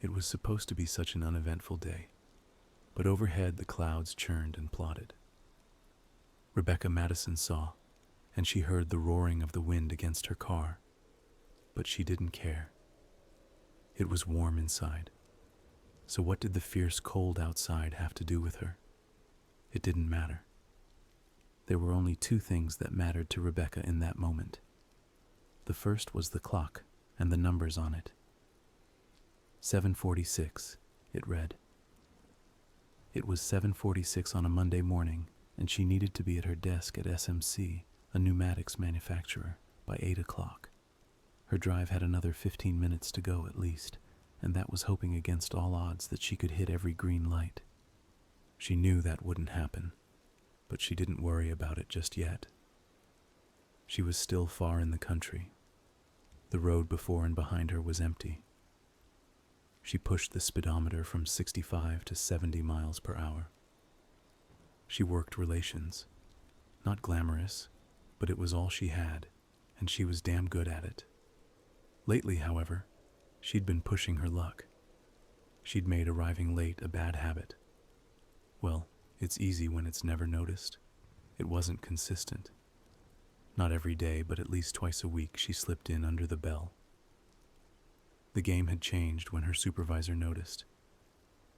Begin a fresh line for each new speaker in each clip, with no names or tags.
It was supposed to be such an uneventful day, but overhead the clouds churned and plotted. Rebecca Madison saw, and she heard the roaring of the wind against her car, but she didn't care. It was warm inside, so what did the fierce cold outside have to do with her? It didn't matter. There were only two things that mattered to Rebecca in that moment. The first was the clock and the numbers on it. 7:46, it read. It was 7:46 on a Monday morning, and she needed to be at her desk at SMC, a pneumatics manufacturer, by 8 o'clock. Her drive had another 15 minutes to go at least, and that was hoping against all odds that she could hit every green light. She knew that wouldn't happen, but she didn't worry about it just yet. She was still far in the country. The road before and behind her was empty. She pushed the speedometer from 65 to 70 miles per hour. She worked relations. Not glamorous, but it was all she had, and she was damn good at it. Lately, however, she'd been pushing her luck. She'd made arriving late a bad habit. Well, it's easy when it's never noticed. It wasn't consistent. Not every day, but at least twice a week she slipped in under the bell. The game had changed when her supervisor noticed,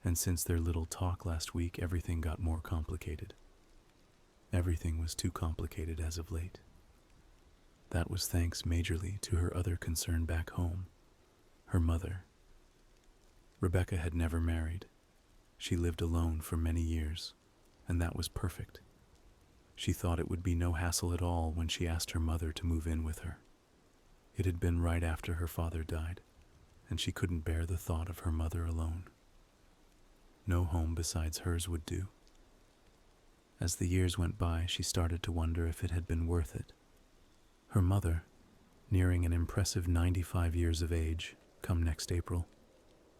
and since their little talk last week, everything got more complicated. Everything was too complicated as of late. That was thanks majorly to her other concern back home, her mother. Rebecca had never married. She lived alone for many years, and that was perfect. She thought it would be no hassle at all when she asked her mother to move in with her. It had been right after her father died, and she couldn't bear the thought of her mother alone. No home besides hers would do. As the years went by, she started to wonder if it had been worth it. Her mother, nearing an impressive 95 years of age, come next April,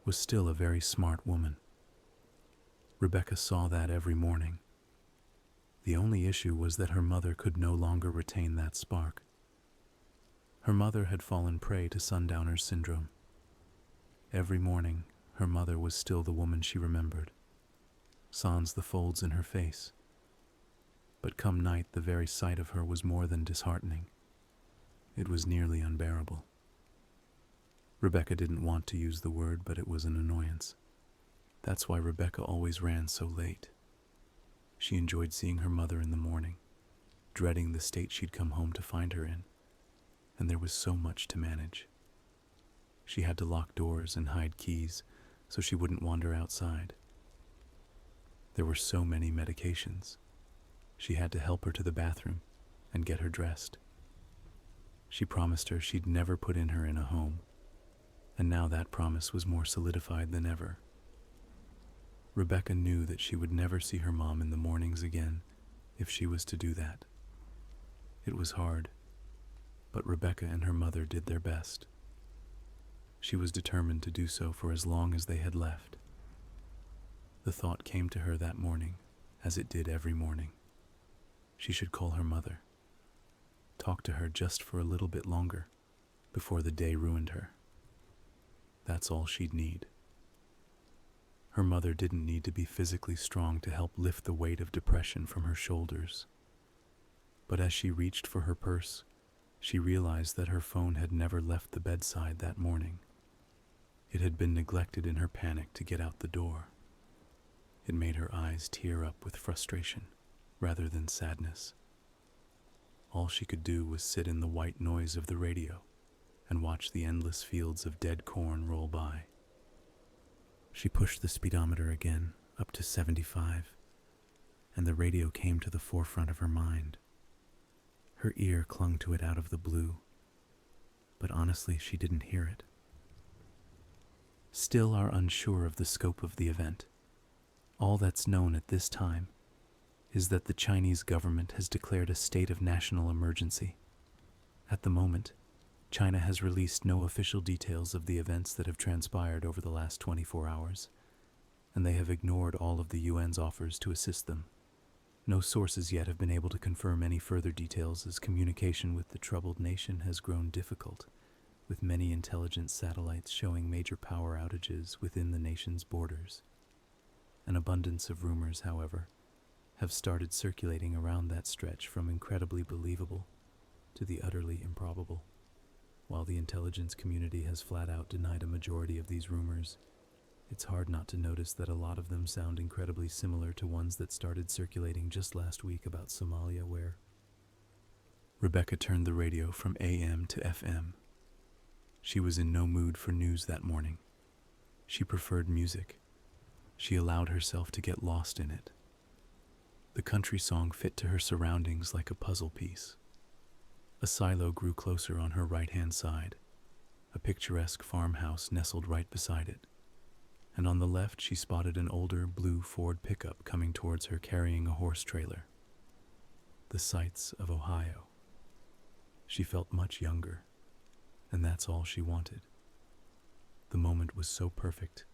was still a very smart woman. Rebecca saw that every morning. The only issue was that her mother could no longer retain that spark. Her mother had fallen prey to sundowner syndrome. Every morning, her mother was still the woman she remembered, sans the folds in her face. But come night, the very sight of her was more than disheartening. It was nearly unbearable. Rebecca didn't want to use the word, but it was an annoyance. That's why Rebecca always ran so late. She enjoyed seeing her mother in the morning, dreading the state she'd come home to find her in, and there was so much to manage. She had to lock doors and hide keys so she wouldn't wander outside. There were so many medications. She had to help her to the bathroom and get her dressed. She promised her she'd never put her in a home, and now that promise was more solidified than ever. Rebecca knew that she would never see her mom in the mornings again if she was to do that. It was hard, but Rebecca and her mother did their best. She was determined to do so for as long as they had left. The thought came to her that morning, as it did every morning. She should call her mother. Talk to her just for a little bit longer, before the day ruined her. That's all she'd need. Her mother didn't need to be physically strong to help lift the weight of depression from her shoulders. But as she reached for her purse, she realized that her phone had never left the bedside that morning. It had been neglected in her panic to get out the door. It made her eyes tear up with frustration rather than sadness. All she could do was sit in the white noise of the radio and watch the endless fields of dead corn roll by. She pushed the speedometer again, up to 75, and the radio came to the forefront of her mind. Her ear clung to it out of the blue, but honestly, she didn't hear it. Still are unsure of the scope of the event. All that's known at this time is that the Chinese government has declared a state of national emergency. At the moment, China has released no official details of the events that have transpired over the last 24 hours, and they have ignored all of the UN's offers to assist them. No sources yet have been able to confirm any further details as communication with the troubled nation has grown difficult, with many intelligence satellites showing major power outages within the nation's borders. An abundance of rumors, however, have started circulating around that stretch from incredibly believable to the utterly improbable. While the intelligence community has flat out denied a majority of these rumors, it's hard not to notice that a lot of them sound incredibly similar to ones that started circulating just last week about Somalia, where Rebecca turned the radio from AM to FM. She was in no mood for news that morning. She preferred music. She allowed herself to get lost in it. The country song fit to her surroundings like a puzzle piece. A silo grew closer on her right-hand side, a picturesque farmhouse nestled right beside it, and on the left she spotted an older blue Ford pickup coming towards her carrying a horse trailer. The sights of Ohio. She felt much younger, and that's all she wanted. The moment was so perfect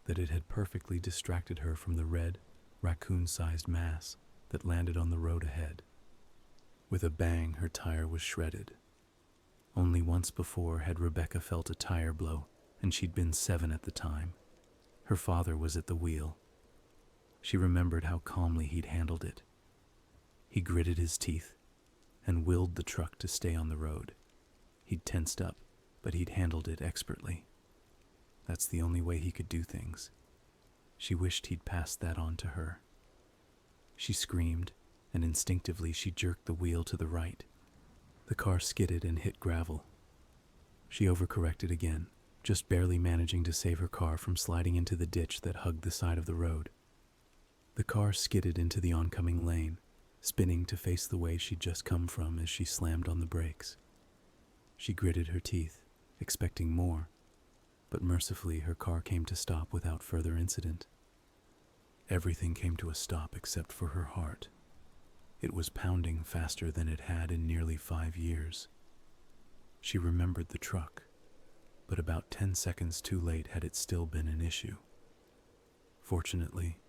that it had perfectly distracted her from the red, raccoon-sized mass that landed on the road ahead. With a bang, her tire was shredded. Only once before had Rebecca felt a tire blow, and she'd been 7 at the time. Her father was at the wheel. She remembered how calmly he'd handled it. He gritted his teeth and willed the truck to stay on the road. He'd tensed up, but he'd handled it expertly. That's the only way he could do things. She wished he'd passed that on to her. She screamed, and instinctively she jerked the wheel to the right. The car skidded and hit gravel. She overcorrected again, just barely managing to save her car from sliding into the ditch that hugged the side of the road. The car skidded into the oncoming lane, spinning to face the way she'd just come from as she slammed on the brakes. She gritted her teeth, expecting more, but mercifully her car came to stop without further incident. Everything came to a stop except for her heart. It was pounding faster than it had in nearly 5 years. She remembered the truck, but about 10 seconds too late had it still been an issue. Fortunately,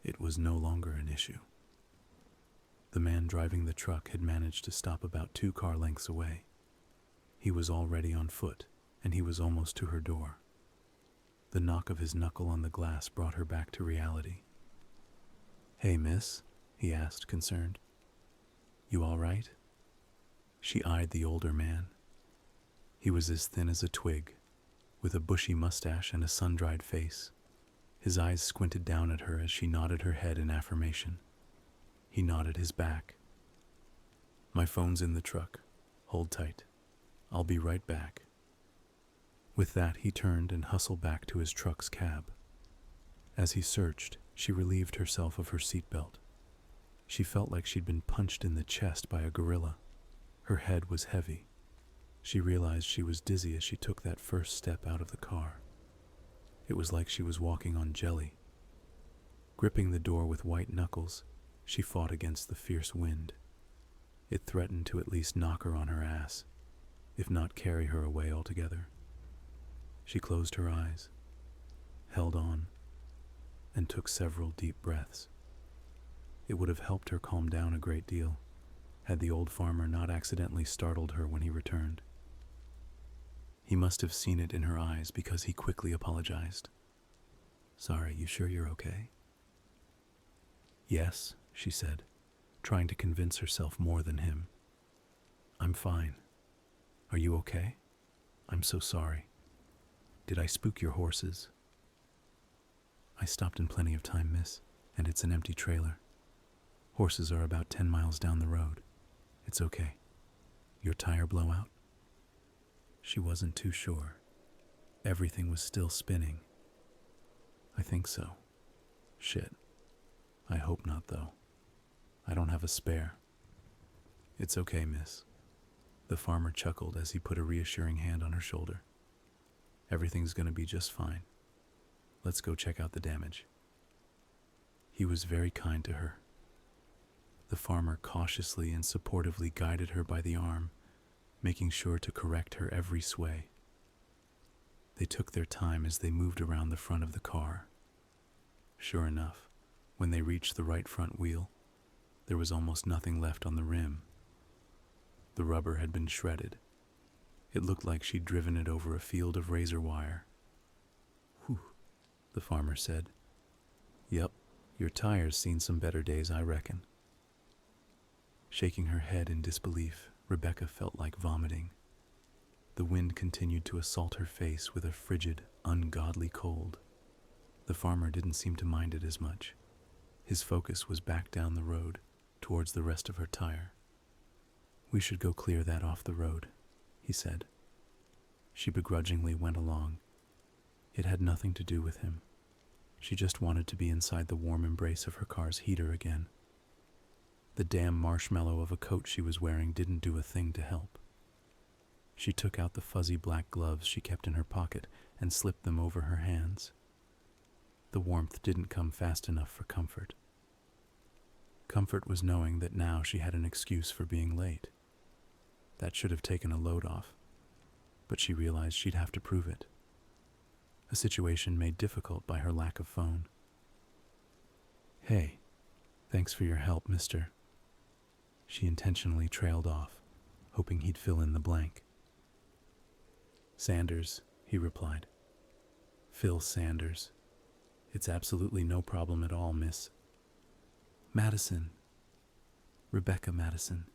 it was no longer an issue. The man driving the truck had managed to stop about 2 car lengths away. He was already on foot, and he was almost to her door. The knock of his knuckle on the glass brought her back to reality. "Hey, miss?" he asked, concerned. "You all right?" She eyed the older man. He was as thin as a twig, with a bushy mustache and a sun-dried face. His eyes squinted down at her as she nodded her head in affirmation. He nodded his back. "My phone's in the truck. Hold tight. I'll be right back." With that, he turned and hustled back to his truck's cab. As he searched, she relieved herself of her seatbelt. She felt like she'd been punched in the chest by a gorilla. Her head was heavy. She realized she was dizzy as she took that first step out of the car. It was like she was walking on jelly. Gripping the door with white knuckles, she fought against the fierce wind. It threatened to at least knock her on her ass, if not carry her away altogether. She closed her eyes, held on, and took several deep breaths. It would have helped her calm down a great deal, had the old farmer not accidentally startled her when he returned. He must have seen it in her eyes because he quickly apologized. "Sorry, you sure you're okay?" "Yes," she said, trying to convince herself more than him. "I'm fine. Are you okay? I'm so sorry. Did I spook your horses?" "I stopped in plenty of time, miss, and it's an empty trailer. Horses are about 10 miles down the road. It's okay. Your tire blow out?" She wasn't too sure. Everything was still spinning. "I think so. Shit. I hope not, though. I don't have a spare." "It's okay, miss." The farmer chuckled as he put a reassuring hand on her shoulder. "Everything's gonna be just fine. Let's go check out the damage." He was very kind to her. The farmer cautiously and supportively guided her by the arm, making sure to correct her every sway. They took their time as they moved around the front of the car. Sure enough, when they reached the right front wheel, there was almost nothing left on the rim. The rubber had been shredded. It looked like she'd driven it over a field of razor wire. "Whew," the farmer said. "Yep, your tire's seen some better days, I reckon." Shaking her head in disbelief, Rebecca felt like vomiting. The wind continued to assault her face with a frigid, ungodly cold. The farmer didn't seem to mind it as much. His focus was back down the road, towards the rest of her tire. "We should go clear that off the road," he said. She begrudgingly went along. It had nothing to do with him. She just wanted to be inside the warm embrace of her car's heater again. The damn marshmallow of a coat she was wearing didn't do a thing to help. She took out the fuzzy black gloves she kept in her pocket and slipped them over her hands. The warmth didn't come fast enough for comfort. Comfort was knowing that now she had an excuse for being late. That should have taken a load off, but she realized she'd have to prove it. A situation made difficult by her lack of phone. "Hey, thanks for your help, mister." She intentionally trailed off, hoping he'd fill in the blank. "Sanders," he replied. "Phil Sanders. It's absolutely no problem at all, miss." "Madison. Rebecca Madison,"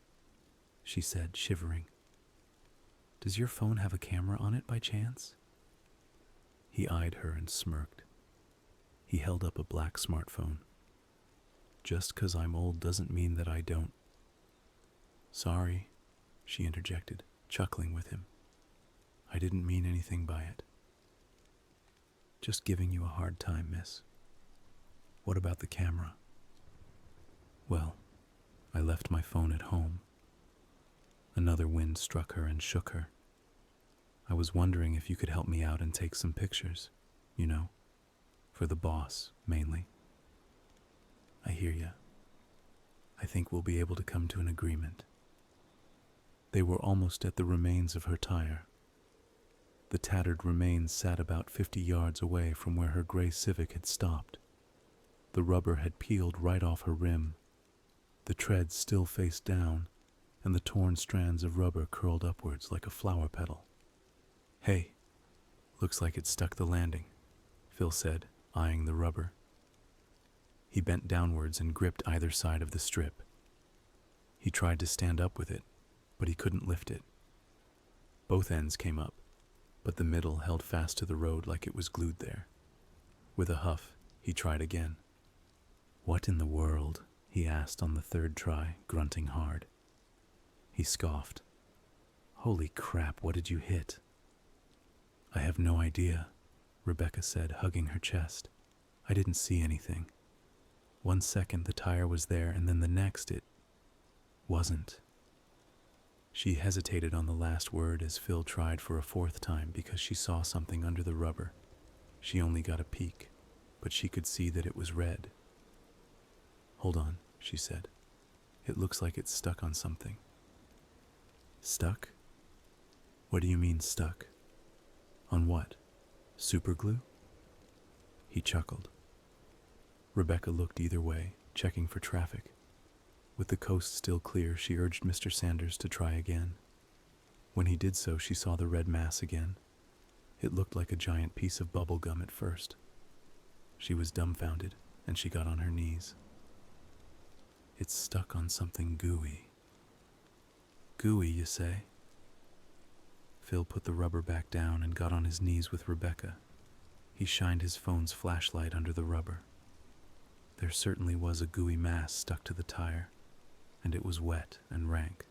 she said, shivering. "Does your phone have a camera on it by chance?" He eyed her and smirked. He held up a black smartphone. "Just 'cause I'm old doesn't mean that I don't." "Sorry," she interjected, chuckling with him. "I didn't mean anything by it. Just giving you a hard time, miss." "What about the camera?" "Well, I left my phone at home." Another wind struck her and shook her. "I was wondering if you could help me out and take some pictures, you know, for the boss, mainly." "I hear ya. I think we'll be able to come to an agreement." They were almost at the remains of her tire. The tattered remains sat about 50 yards away from where her gray Civic had stopped. The rubber had peeled right off her rim. The treads still faced down, and the torn strands of rubber curled upwards like a flower petal. "Hey, looks like it stuck the landing," Phil said, eyeing the rubber. He bent downwards and gripped either side of the strip. He tried to stand up with it, but he couldn't lift it. Both ends came up, but the middle held fast to the road like it was glued there. With a huff, he tried again. "What in the world?" he asked on the third try, grunting hard. He scoffed. "Holy crap, what did you hit?" "I have no idea," Rebecca said, hugging her chest. "I didn't see anything. 1 second the tire was there, and then the next it wasn't." She hesitated on the last word as Phil tried for a fourth time because she saw something under the rubber. She only got a peek, but she could see that it was red. "Hold on," she said. "It looks like it's stuck on something." "Stuck? What do you mean stuck? On what? Super glue?" He chuckled. Rebecca looked either way, checking for traffic. With the coast still clear, she urged Mr. Sanders to try again. When he did so, she saw the red mass again. It looked like a giant piece of bubble gum at first. She was dumbfounded, and she got on her knees. "It's stuck on something gooey." "Gooey, you say?" Phil put the rubber back down and got on his knees with Rebecca. He shined his phone's flashlight under the rubber. There certainly was a gooey mass stuck to the tire, and it was wet and rank.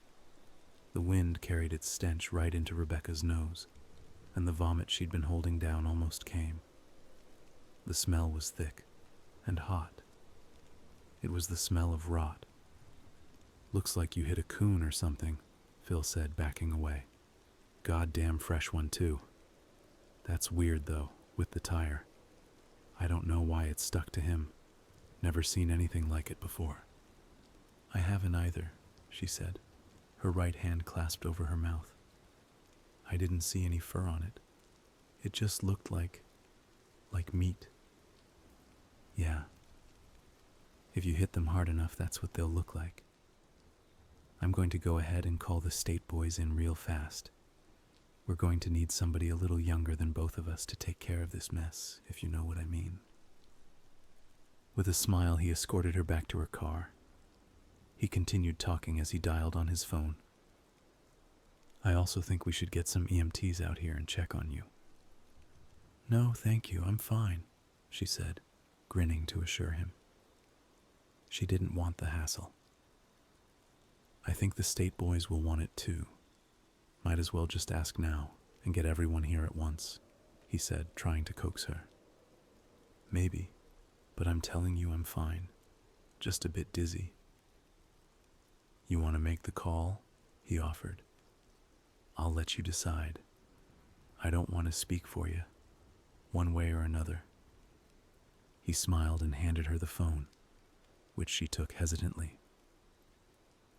The wind carried its stench right into Rebecca's nose, and the vomit she'd been holding down almost came. The smell was thick and hot. It was the smell of rot. "Looks like you hit a coon or something," Phil said, backing away. "Goddamn fresh one, too. That's weird, though, with the tire. I don't know why it stuck to him. Never seen anything like it before." "I haven't either," she said, her right hand clasped over her mouth. "I didn't see any fur on it. It just looked like meat." "Yeah. If you hit them hard enough, that's what they'll look like. I'm going to go ahead and call the state boys in real fast. We're going to need somebody a little younger than both of us to take care of this mess, if you know what I mean." With a smile, he escorted her back to her car. He continued talking as he dialed on his phone. "I also think we should get some EMTs out here and check on you." "No, thank you, I'm fine," she said, grinning to assure him. She didn't want the hassle. "I think the state boys will want it too. Might as well just ask now and get everyone here at once," he said, trying to coax her. "Maybe, but I'm telling you I'm fine. Just a bit dizzy." "You want to make the call?" he offered. "I'll let you decide. I don't want to speak for you, one way or another." He smiled and handed her the phone, which she took hesitantly.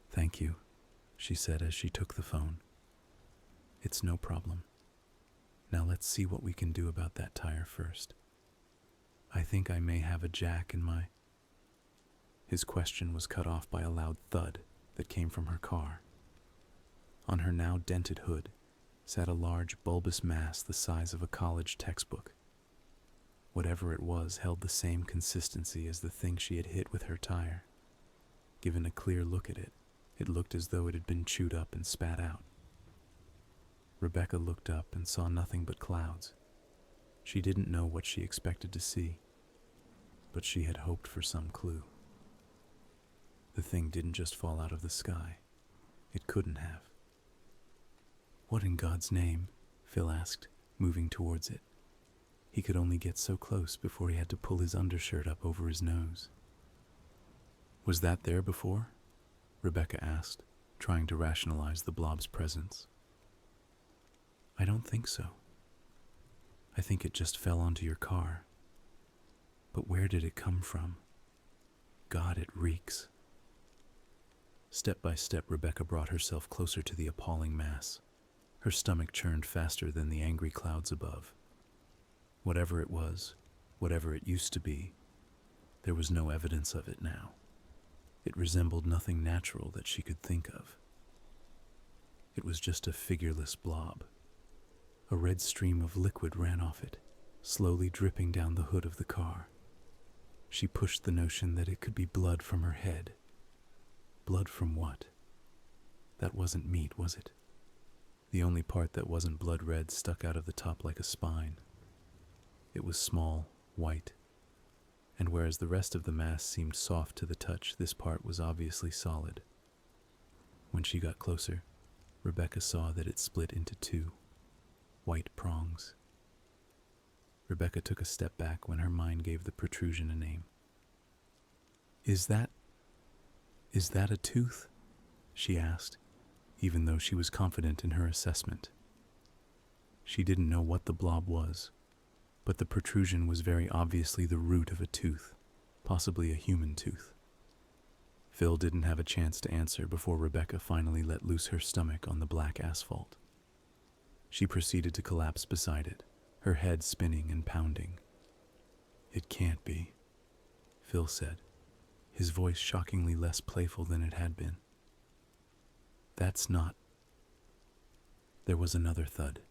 "Thank you," she said as she took the phone. "It's no problem. Now let's see what we can do about that tire first. I think I may have a jack in my—" His question was cut off by a loud thud that came from her car. On her now dented hood sat a large bulbous mass the size of a college textbook. Whatever it was held the same consistency as the thing she had hit with her tire. Given a clear look at it, it looked as though it had been chewed up and spat out. Rebecca looked up and saw nothing but clouds. She didn't know what she expected to see, but she had hoped for some clue. The thing didn't just fall out of the sky. It couldn't have. "What in God's name?" Phil asked, moving towards it. He could only get so close before he had to pull his undershirt up over his nose. "Was that there before?" Rebecca asked, trying to rationalize the blob's presence. "I don't think so. I think it just fell onto your car. But where did it come from? God, it reeks." Step by step, Rebecca brought herself closer to the appalling mass. Her stomach churned faster than the angry clouds above. Whatever it was, whatever it used to be, there was no evidence of it now. It resembled nothing natural that she could think of. It was just a figureless blob. A red stream of liquid ran off it, slowly dripping down the hood of the car. She pushed the notion that it could be blood from her head. Blood from what? That wasn't meat, was it? The only part that wasn't blood red stuck out of the top like a spine. It was small, white, and whereas the rest of the mass seemed soft to the touch, this part was obviously solid. When she got closer, Rebecca saw that it split into two white prongs. Rebecca took a step back when her mind gave the protrusion a name. Is that a tooth?" she asked, even though she was confident in her assessment. She didn't know what the blob was, but the protrusion was very obviously the root of a tooth, possibly a human tooth. Phil didn't have a chance to answer before Rebecca finally let loose her stomach on the black asphalt. She proceeded to collapse beside it, her head spinning and pounding. "It can't be," Phil said, his voice shockingly less playful than it had been. "That's not—" There was another thud.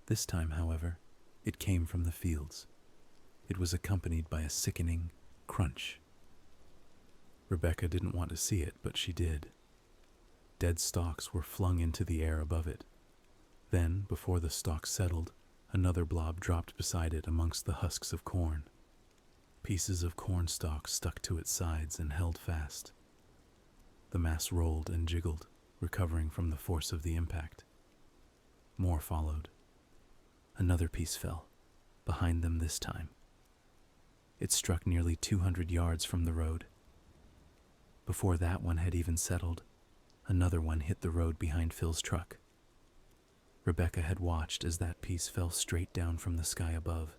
This time, however, it came from the fields. It was accompanied by a sickening crunch. Rebecca didn't want to see it, but she did. Dead stalks were flung into the air above it. Then, before the stalks settled, another blob dropped beside it amongst the husks of corn. Pieces of corn stalk stuck to its sides and held fast. The mass rolled and jiggled, recovering from the force of the impact. More followed. Another piece fell, behind them this time. It struck nearly 200 yards from the road. Before that one had even settled, another one hit the road behind Phil's truck. Rebecca had watched as that piece fell straight down from the sky above.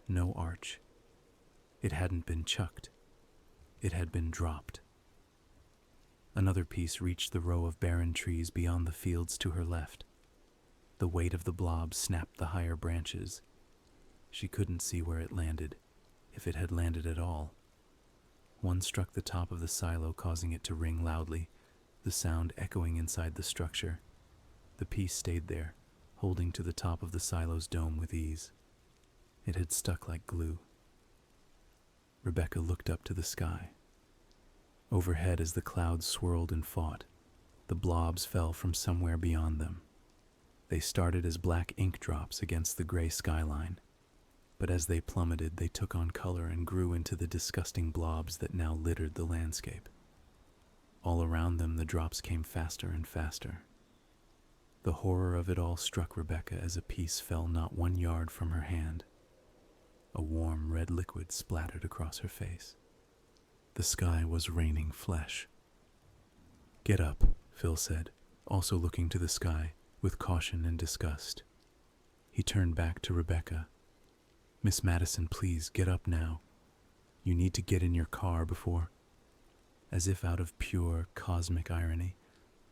No arch. It hadn't been chucked. It had been dropped. Another piece reached the row of barren trees beyond the fields to her left. The weight of the blob snapped the higher branches. She couldn't see where it landed, if it had landed at all. One struck the top of the silo, causing it to ring loudly, the sound echoing inside the structure. The piece stayed there, holding to the top of the silo's dome with ease. It had stuck like glue. Rebecca looked up to the sky. Overhead, as the clouds swirled and fought, the blobs fell from somewhere beyond them. They started as black ink drops against the gray skyline, but as they plummeted, they took on color and grew into the disgusting blobs that now littered the landscape. All around them, the drops came faster and faster. The horror of it all struck Rebecca as a piece fell not 1 yard from her hand. A warm red liquid splattered across her face. The sky was raining flesh. "Get up," Phil said, also looking to the sky with caution and disgust. He turned back to Rebecca. "Miss Madison, please, get up now. You need to get in your car before—" As if out of pure cosmic irony,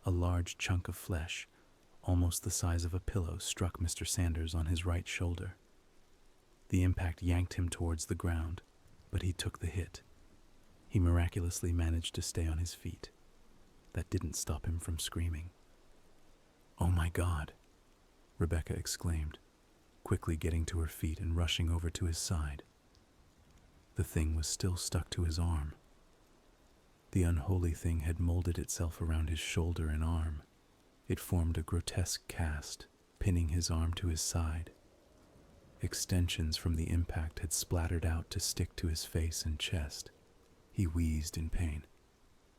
a large chunk of flesh, almost the size of a pillow, struck Mr. Sanders on his right shoulder. The impact yanked him towards the ground, but he took the hit. He miraculously managed to stay on his feet. That didn't stop him from screaming. "Oh my God!" Rebecca exclaimed, quickly getting to her feet and rushing over to his side. The thing was still stuck to his arm. The unholy thing had molded itself around his shoulder and arm. It formed a grotesque cast, pinning his arm to his side. Extensions from the impact had splattered out to stick to his face and chest. He wheezed in pain.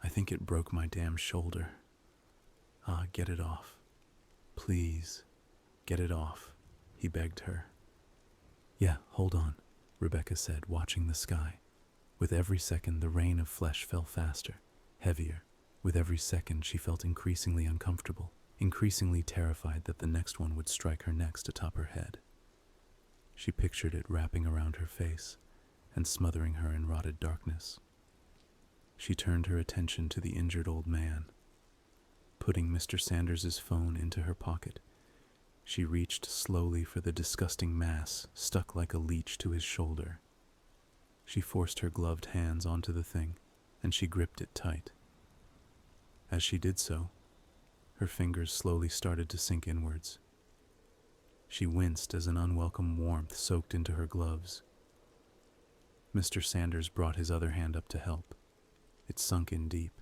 "I think it broke my damn shoulder. Get it off. Please, get it off," he begged her. "Yeah, hold on," Rebecca said, watching the sky. With every second, the rain of flesh fell faster, heavier. With every second, she felt increasingly uncomfortable, increasingly terrified that the next one would strike her next atop her head. She pictured it wrapping around her face and smothering her in rotted darkness. She turned her attention to the injured old man. Putting Mr. Sanders's phone into her pocket, she reached slowly for the disgusting mass stuck like a leech to his shoulder. She forced her gloved hands onto the thing, and she gripped it tight. As she did so, her fingers slowly started to sink inwards. She winced as an unwelcome warmth soaked into her gloves. Mr. Sanders brought his other hand up to help. It sunk in deep.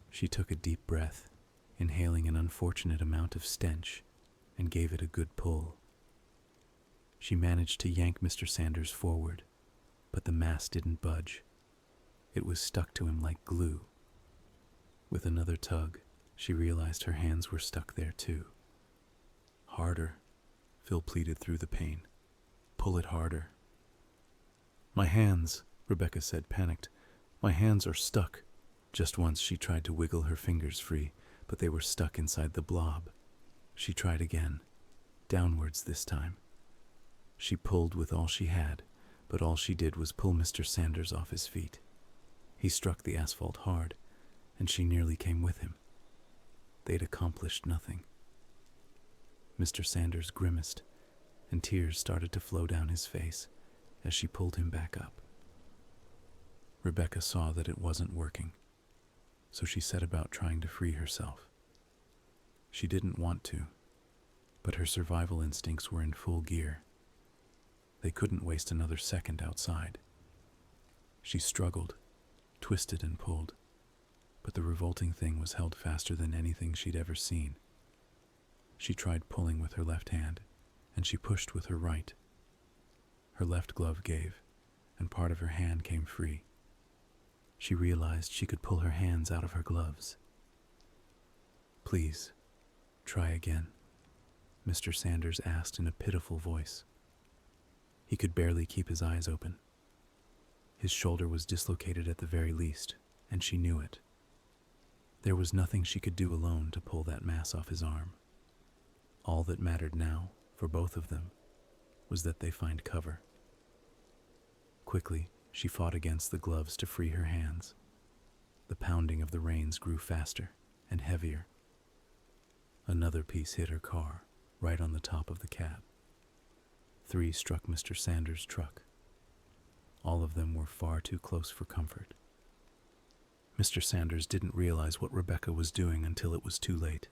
She took a deep breath, inhaling an unfortunate amount of stench, and gave it a good pull. She managed to yank Mr. Sanders forward, but the mass didn't budge. It was stuck to him like glue. With another tug, she realized her hands were stuck there too. "Harder," Phil pleaded through the pain. "Pull it harder." "My hands," Rebecca said, panicked. "My hands are stuck." Just once she tried to wiggle her fingers free, but they were stuck inside the blob. She tried again, downwards this time. She pulled with all she had, but all she did was pull Mr. Sanders off his feet. He struck the asphalt hard, and she nearly came with him. They'd accomplished nothing. Mr. Sanders grimaced, and tears started to flow down his face as she pulled him back up. Rebecca saw that it wasn't working, so she set about trying to free herself. She didn't want to, but her survival instincts were in full gear. They couldn't waste another second outside. She struggled, twisted and pulled, but the revolting thing was held faster than anything she'd ever seen. She tried pulling with her left hand, and she pushed with her right. Her left glove gave, and part of her hand came free. She realized she could pull her hands out of her gloves. "Please, try again," Mr. Sanders asked in a pitiful voice. He could barely keep his eyes open. His shoulder was dislocated at the very least, and she knew it. There was nothing she could do alone to pull that mass off his arm. All that mattered now, for both of them, was that they find cover. Quickly, she fought against the gloves to free her hands. The pounding of the rains grew faster and heavier. Another piece hit her car, right on the top of the cab. 3 struck Mr. Sanders' truck. All of them were far too close for comfort. Mr. Sanders didn't realize what Rebecca was doing until it was too late.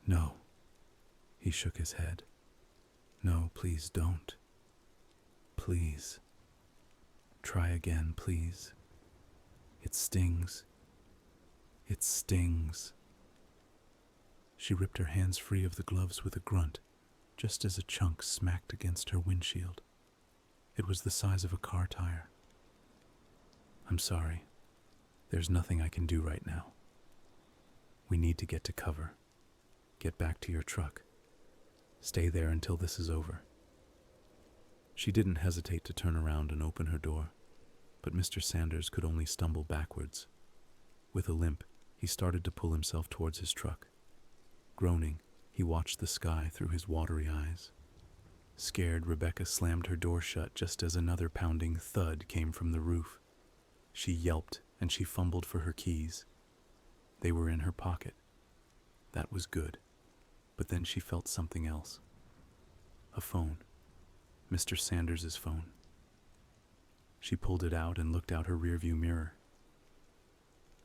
"No, He shook his head. No, please don't. Please. Try again, please. It stings. It stings. She ripped her hands free of the gloves with a grunt, just as a chunk smacked against her windshield. It was the size of a car tire. I'm sorry. There's nothing I can do right now. We need to get to cover. Get back to your truck. Stay there until this is over. She didn't hesitate to turn around and open her door, but Mr. Sanders could only stumble backwards. With a limp, he started to pull himself towards his truck. Groaning, he watched the sky through his watery eyes. Scared, Rebecca slammed her door shut just as another pounding thud came from the roof. She yelped and she fumbled for her keys. They were in her pocket. That was good. But then she felt something else. A phone. Mr. Sanders' phone. She pulled it out and looked out her rearview mirror.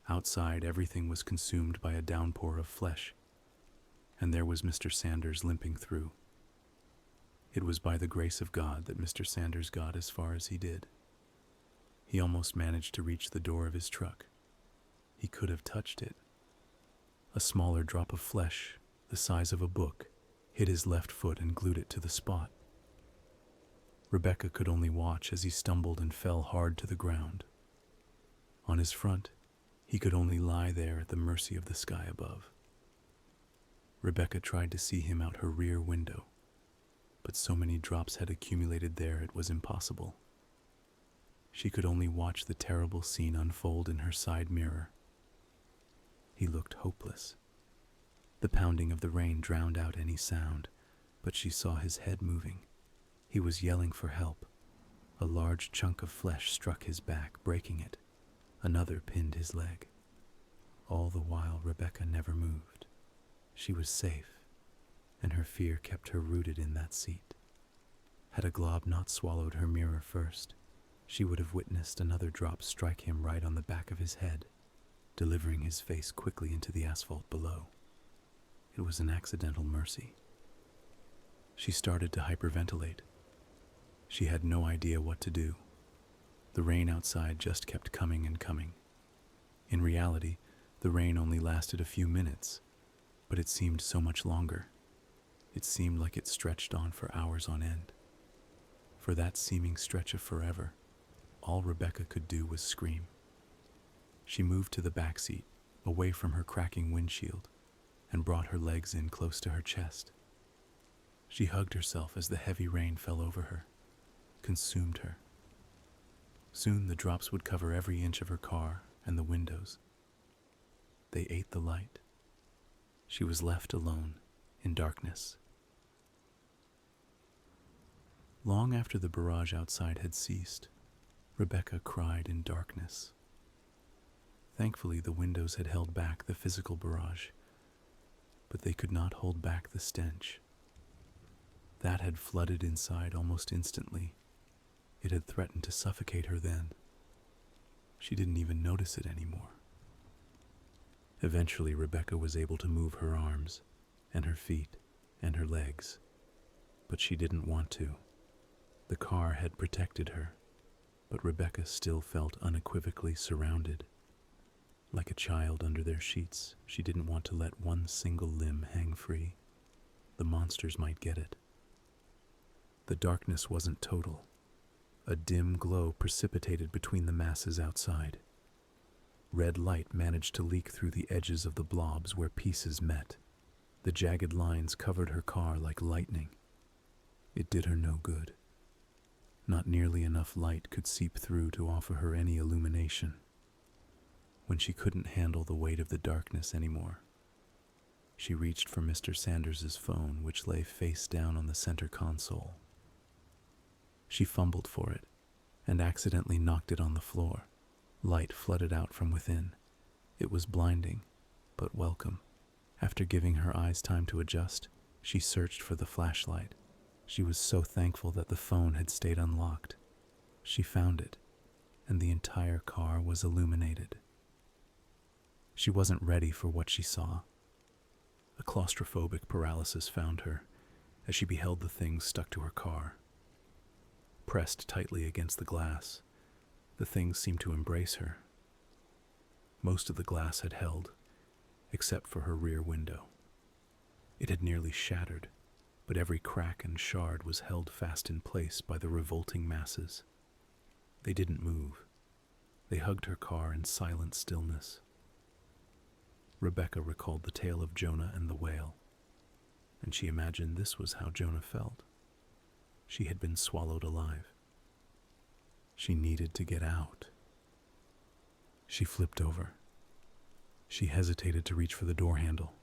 Outside, everything was consumed by a downpour of flesh, and there was Mr. Sanders limping through. It was by the grace of God that Mr. Sanders got as far as he did. He almost managed to reach the door of his truck. He could have touched it. A smaller drop of flesh, the size of a book, hit his left foot and glued it to the spot. Rebecca could only watch as he stumbled and fell hard to the ground. On his front, he could only lie there at the mercy of the sky above. Rebecca tried to see him out her rear window, but so many drops had accumulated there it was impossible. She could only watch the terrible scene unfold in her side mirror. He looked hopeless. The pounding of the rain drowned out any sound, but she saw his head moving. He was yelling for help. A large chunk of flesh struck his back, breaking it. Another pinned his leg. All the while, Rebecca never moved. She was safe, and her fear kept her rooted in that seat. Had a glob not swallowed her mirror first, she would have witnessed another drop strike him right on the back of his head, delivering his face quickly into the asphalt below. It was an accidental mercy. She started to hyperventilate. She had no idea what to do. The rain outside just kept coming and coming. In reality, the rain only lasted a few minutes, but it seemed so much longer. It seemed like it stretched on for hours on end. For that seeming stretch of forever, all Rebecca could do was scream. She moved to the back seat, away from her cracking windshield, and brought her legs in close to her chest. She hugged herself as the heavy rain fell over her, consumed her. Soon the drops would cover every inch of her car and the windows. They ate the light. She was left alone in darkness. Long after the barrage outside had ceased, Rebecca cried in darkness. Thankfully, the windows had held back the physical barrage, but they could not hold back the stench. That had flooded inside almost instantly. It had threatened to suffocate her then. She didn't even notice it anymore. Eventually, Rebecca was able to move her arms, and her feet, and her legs, but she didn't want to. The car had protected her, but Rebecca still felt unequivocally surrounded. Like a child under their sheets, she didn't want to let one single limb hang free. The monsters might get it. The darkness wasn't total. A dim glow precipitated between the masses outside. Red light managed to leak through the edges of the blobs where pieces met. The jagged lines covered her car like lightning. It did her no good. Not nearly enough light could seep through to offer her any illumination. When she couldn't handle the weight of the darkness anymore, she reached for Mr. Sanders' phone, which lay face down on the center console. She fumbled for it and accidentally knocked it on the floor. Light flooded out from within. It was blinding, but welcome. After giving her eyes time to adjust, she searched for the flashlight. She was so thankful that the phone had stayed unlocked. She found it, and the entire car was illuminated. She wasn't ready for what she saw. A claustrophobic paralysis found her as she beheld the things stuck to her car. Pressed tightly against the glass, the things seemed to embrace her. Most of the glass had held, except for her rear window. It had nearly shattered, but every crack and shard was held fast in place by the revolting masses. They didn't move. They hugged her car in silent stillness. Rebecca recalled the tale of Jonah and the whale, and she imagined this was how Jonah felt. She had been swallowed alive. She needed to get out. She flipped over. She hesitated to reach for the door handle.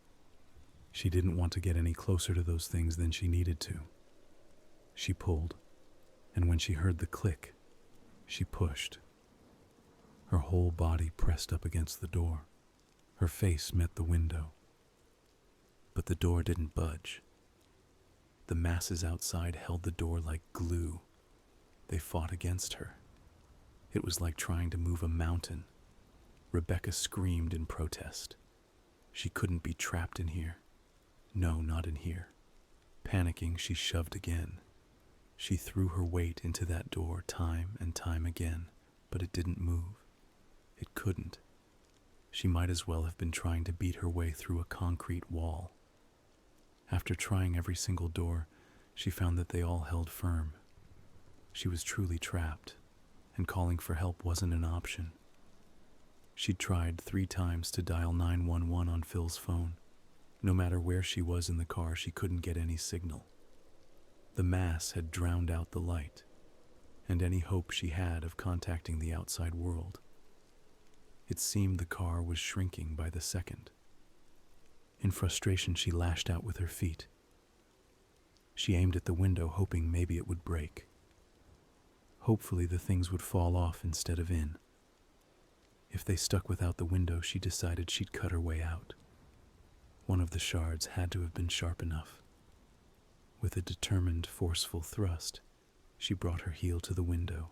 She didn't want to get any closer to those things than she needed to. She pulled, and when she heard the click, she pushed. Her whole body pressed up against the door. Her face met the window. But the door didn't budge. The masses outside held the door like glue. They fought against her. It was like trying to move a mountain. Rebecca screamed in protest. She couldn't be trapped in here. No, not in here. Panicking, she shoved again. She threw her weight into that door time and time again, but it didn't move. It couldn't. She might as well have been trying to beat her way through a concrete wall. After trying every single door, she found that they all held firm. She was truly trapped, and calling for help wasn't an option. She'd tried 3 times to dial 911 on Phil's phone. No matter where she was in the car, she couldn't get any signal. The mass had drowned out the light, and any hope she had of contacting the outside world. It seemed the car was shrinking by the second. In frustration, she lashed out with her feet. She aimed at the window, hoping maybe it would break. Hopefully the things would fall off instead of in. If they stuck without the window, she decided she'd cut her way out. One of the shards had to have been sharp enough. With a determined, forceful thrust, she brought her heel to the window.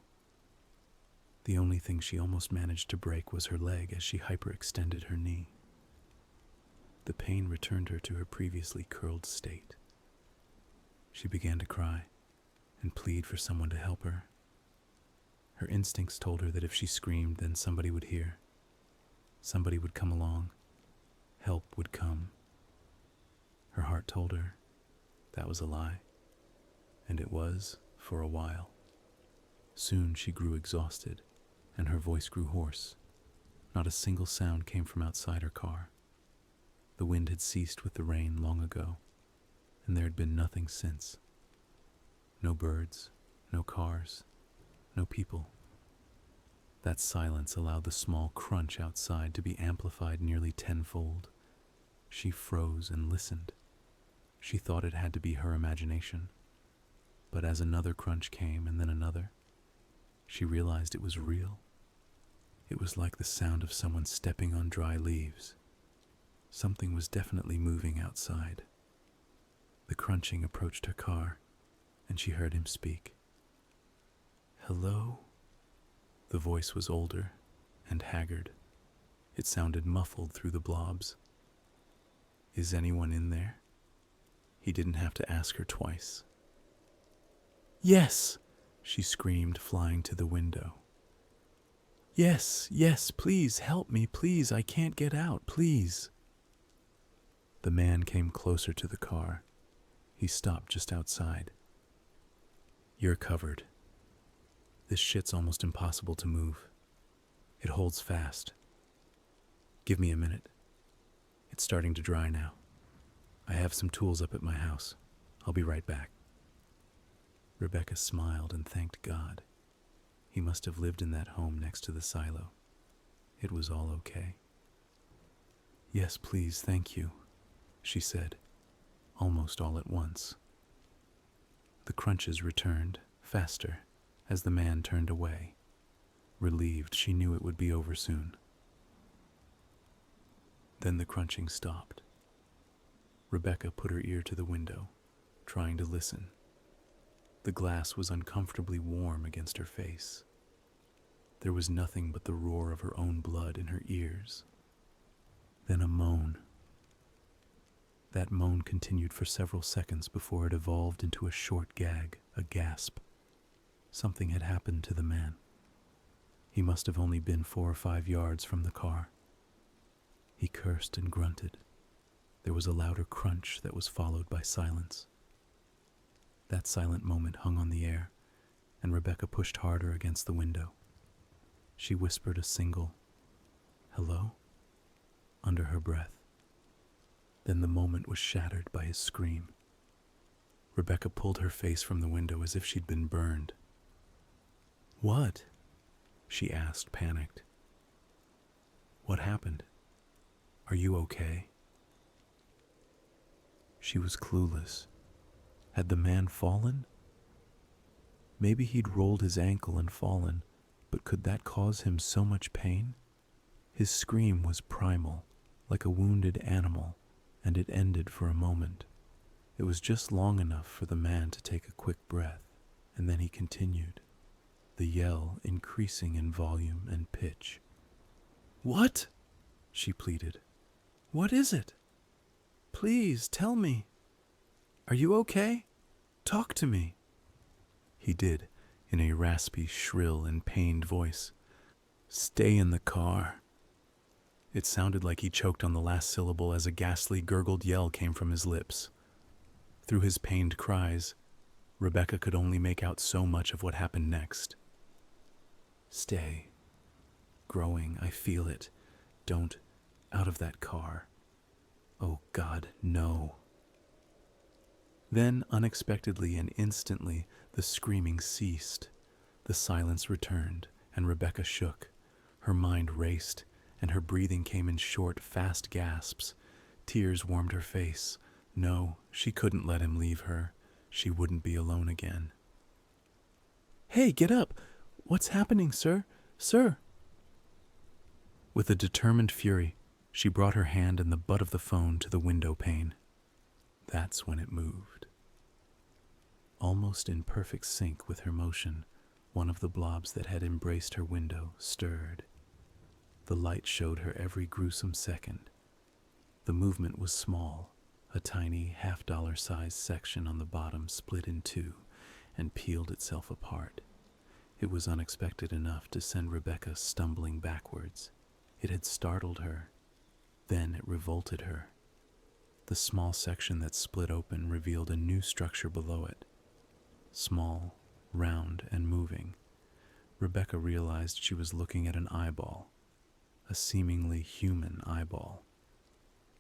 The only thing she almost managed to break was her leg as she hyperextended her knee. The pain returned her to her previously curled state. She began to cry and plead for someone to help her. Her instincts told her that if she screamed, then somebody would hear. Somebody would come along. Help would come. Her heart told her that was a lie, and it was for a while. Soon she grew exhausted, and her voice grew hoarse. Not a single sound came from outside her car. The wind had ceased with the rain long ago, and there had been nothing since. No birds, no cars, no people. That silence allowed the small crunch outside to be amplified nearly tenfold. She froze and listened. She thought it had to be her imagination. But as another crunch came and then another, she realized it was real. It was like the sound of someone stepping on dry leaves. Something was definitely moving outside. The crunching approached her car, and she heard him speak. "Hello?" The voice was older and haggard. It sounded muffled through the blobs. "Is anyone in there?" He didn't have to ask her twice. "Yes!" she screamed, flying to the window. "Yes, yes, please, help me, please, I can't get out, please." The man came closer to the car. He stopped just outside. "You're covered. This shit's almost impossible to move. It holds fast. Give me a minute. It's starting to dry now. I have some tools up at my house. I'll be right back." Rebecca smiled and thanked God. He must have lived in that home next to the silo. It was all okay. "Yes, please, thank you," she said, almost all at once. The crunches returned, faster, as the man turned away. Relieved, she knew it would be over soon. Then the crunching stopped. Rebecca put her ear to the window, trying to listen. The glass was uncomfortably warm against her face. There was nothing but the roar of her own blood in her ears. Then a moan. That moan continued for several seconds before it evolved into a short gag, a gasp. Something had happened to the man. He must have only been 4 or 5 yards from the car. He cursed and grunted. There was a louder crunch that was followed by silence. That silent moment hung on the air, and Rebecca pushed harder against the window. She whispered a single, "Hello?" under her breath. Then the moment was shattered by his scream. Rebecca pulled her face from the window as if she'd been burned. "What?" she asked, panicked. "What happened? Are you okay?" She was clueless. Had the man fallen? Maybe he'd rolled his ankle and fallen, but could that cause him so much pain? His scream was primal, like a wounded animal, and it ended for a moment. It was just long enough for the man to take a quick breath, and then he continued, the yell increasing in volume and pitch. "What?" she pleaded. "What is it? Please tell me. Are you okay? Talk to me." He did, in a raspy, shrill, and pained voice. "Stay in the car." It sounded like he choked on the last syllable as a ghastly, gurgled yell came from his lips. Through his pained cries, Rebecca could only make out so much of what happened next. "Stay. Growing, I feel it. Don't. Out of that car. Oh God, no." Then, unexpectedly and instantly, the screaming ceased. The silence returned, and Rebecca shook. Her mind raced, and her breathing came in short, fast gasps. Tears warmed her face. No, she couldn't let him leave her. She wouldn't be alone again. "Hey, get up! What's happening, sir? Sir!" With a determined fury, she brought her hand and the butt of the phone to the window pane. That's when it moved. Almost in perfect sync with her motion, one of the blobs that had embraced her window stirred. The light showed her every gruesome second. The movement was small. A tiny half-dollar-sized section on the bottom split in two and peeled itself apart. It was unexpected enough to send Rebecca stumbling backwards. It had startled her. Then it revolted her. The small section that split open revealed a new structure below it. Small, round, and moving. Rebecca realized she was looking at an eyeball. A seemingly human eyeball.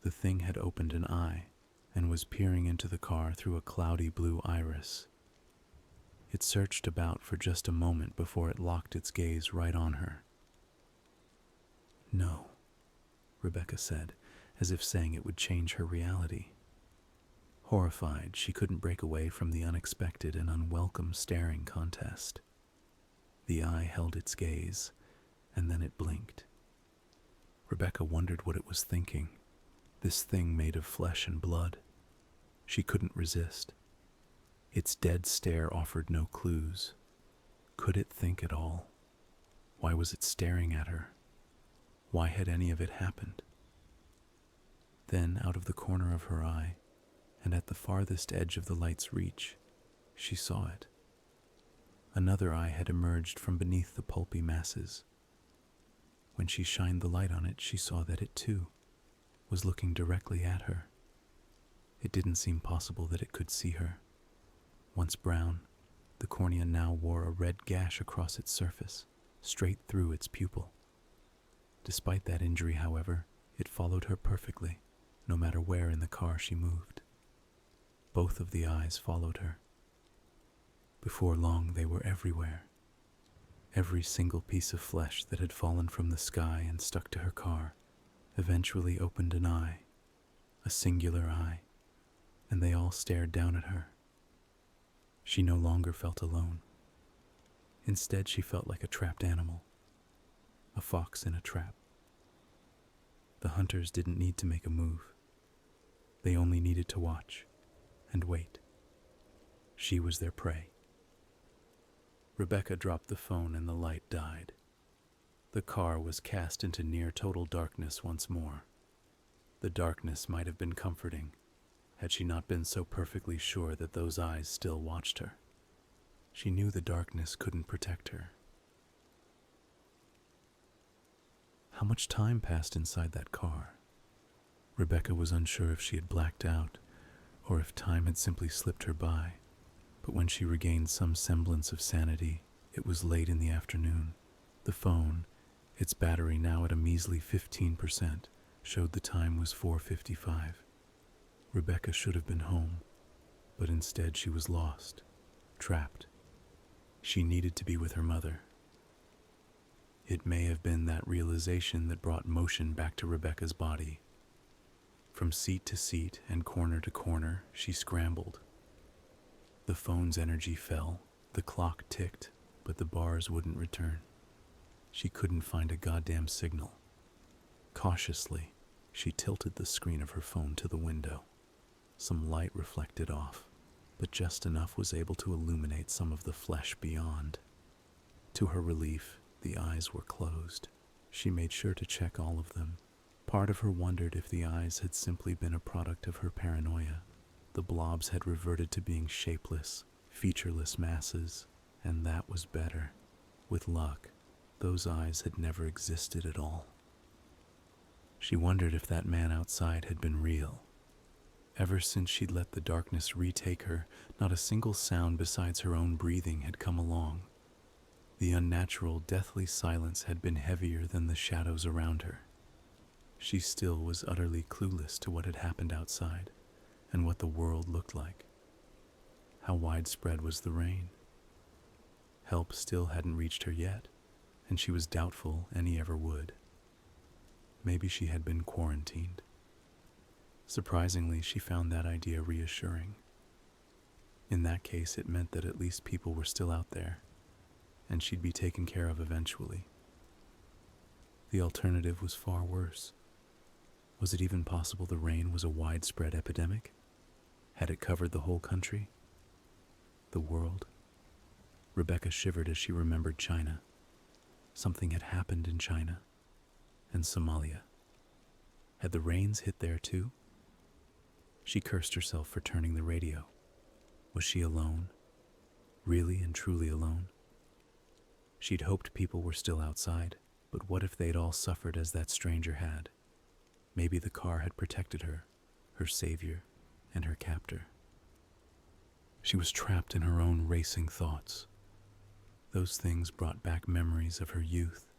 The thing had opened an eye and was peering into the car through a cloudy blue iris. It searched about for just a moment before it locked its gaze right on her. "No," Rebecca said, as if saying it would change her reality. Horrified, she couldn't break away from the unexpected and unwelcome staring contest. The eye held its gaze, and then it blinked. Rebecca wondered what it was thinking. This thing made of flesh and blood. She couldn't resist. Its dead stare offered no clues. Could it think at all? Why was it staring at her? Why had any of it happened? Then, out of the corner of her eye, and at the farthest edge of the light's reach, she saw it. Another eye had emerged from beneath the pulpy masses. When she shined the light on it, she saw that it, too, was looking directly at her. It didn't seem possible that it could see her. Once brown, the cornea now wore a red gash across its surface, straight through its pupil. Despite that injury, however, it followed her perfectly, no matter where in the car she moved. Both of the eyes followed her. Before long, they were everywhere. Every single piece of flesh that had fallen from the sky and stuck to her car eventually opened an eye, a singular eye, and they all stared down at her. She no longer felt alone. Instead, she felt like a trapped animal, a fox in a trap. The hunters didn't need to make a move. They only needed to watch and wait. She was their prey. Rebecca dropped the phone and the light died. The car was cast into near total darkness once more. The darkness might have been comforting, had she not been so perfectly sure that those eyes still watched her. She knew the darkness couldn't protect her. How much time passed inside that car? Rebecca was unsure if she had blacked out or if time had simply slipped her by, but when she regained some semblance of sanity, it was late in the afternoon. The phone, its battery now at a measly 15%, showed the time was 4:55. Rebecca should have been home, but instead she was lost, trapped. She needed to be with her mother. It may have been that realization that brought motion back to Rebecca's body. From seat to seat and corner to corner, she scrambled. The phone's energy fell, the clock ticked, but the bars wouldn't return. She couldn't find a goddamn signal. Cautiously, she tilted the screen of her phone to the window. Some light reflected off, but just enough was able to illuminate some of the flesh beyond. To her relief, the eyes were closed. She made sure to check all of them. Part of her wondered if the eyes had simply been a product of her paranoia. The blobs had reverted to being shapeless, featureless masses, and that was better. With luck, those eyes had never existed at all. She wondered if that man outside had been real. Ever since she'd let the darkness retake her, not a single sound besides her own breathing had come along. The unnatural, deathly silence had been heavier than the shadows around her. She still was utterly clueless to what had happened outside and what the world looked like. How widespread was the rain? Help still hadn't reached her yet, and she was doubtful any ever would. Maybe she had been quarantined. Surprisingly, she found that idea reassuring. In that case, it meant that at least people were still out there, and she'd be taken care of eventually. The alternative was far worse. Was it even possible the rain was a widespread epidemic? Had it covered the whole country? The world? Rebecca shivered as she remembered China. Something had happened in China. And Somalia. Had the rains hit there too? She cursed herself for turning the radio. Was she alone? Really and truly alone? She'd hoped people were still outside, but what if they'd all suffered as that stranger had? Maybe the car had protected her, her savior, and her captor. She was trapped in her own racing thoughts. Those things brought back memories of her youth.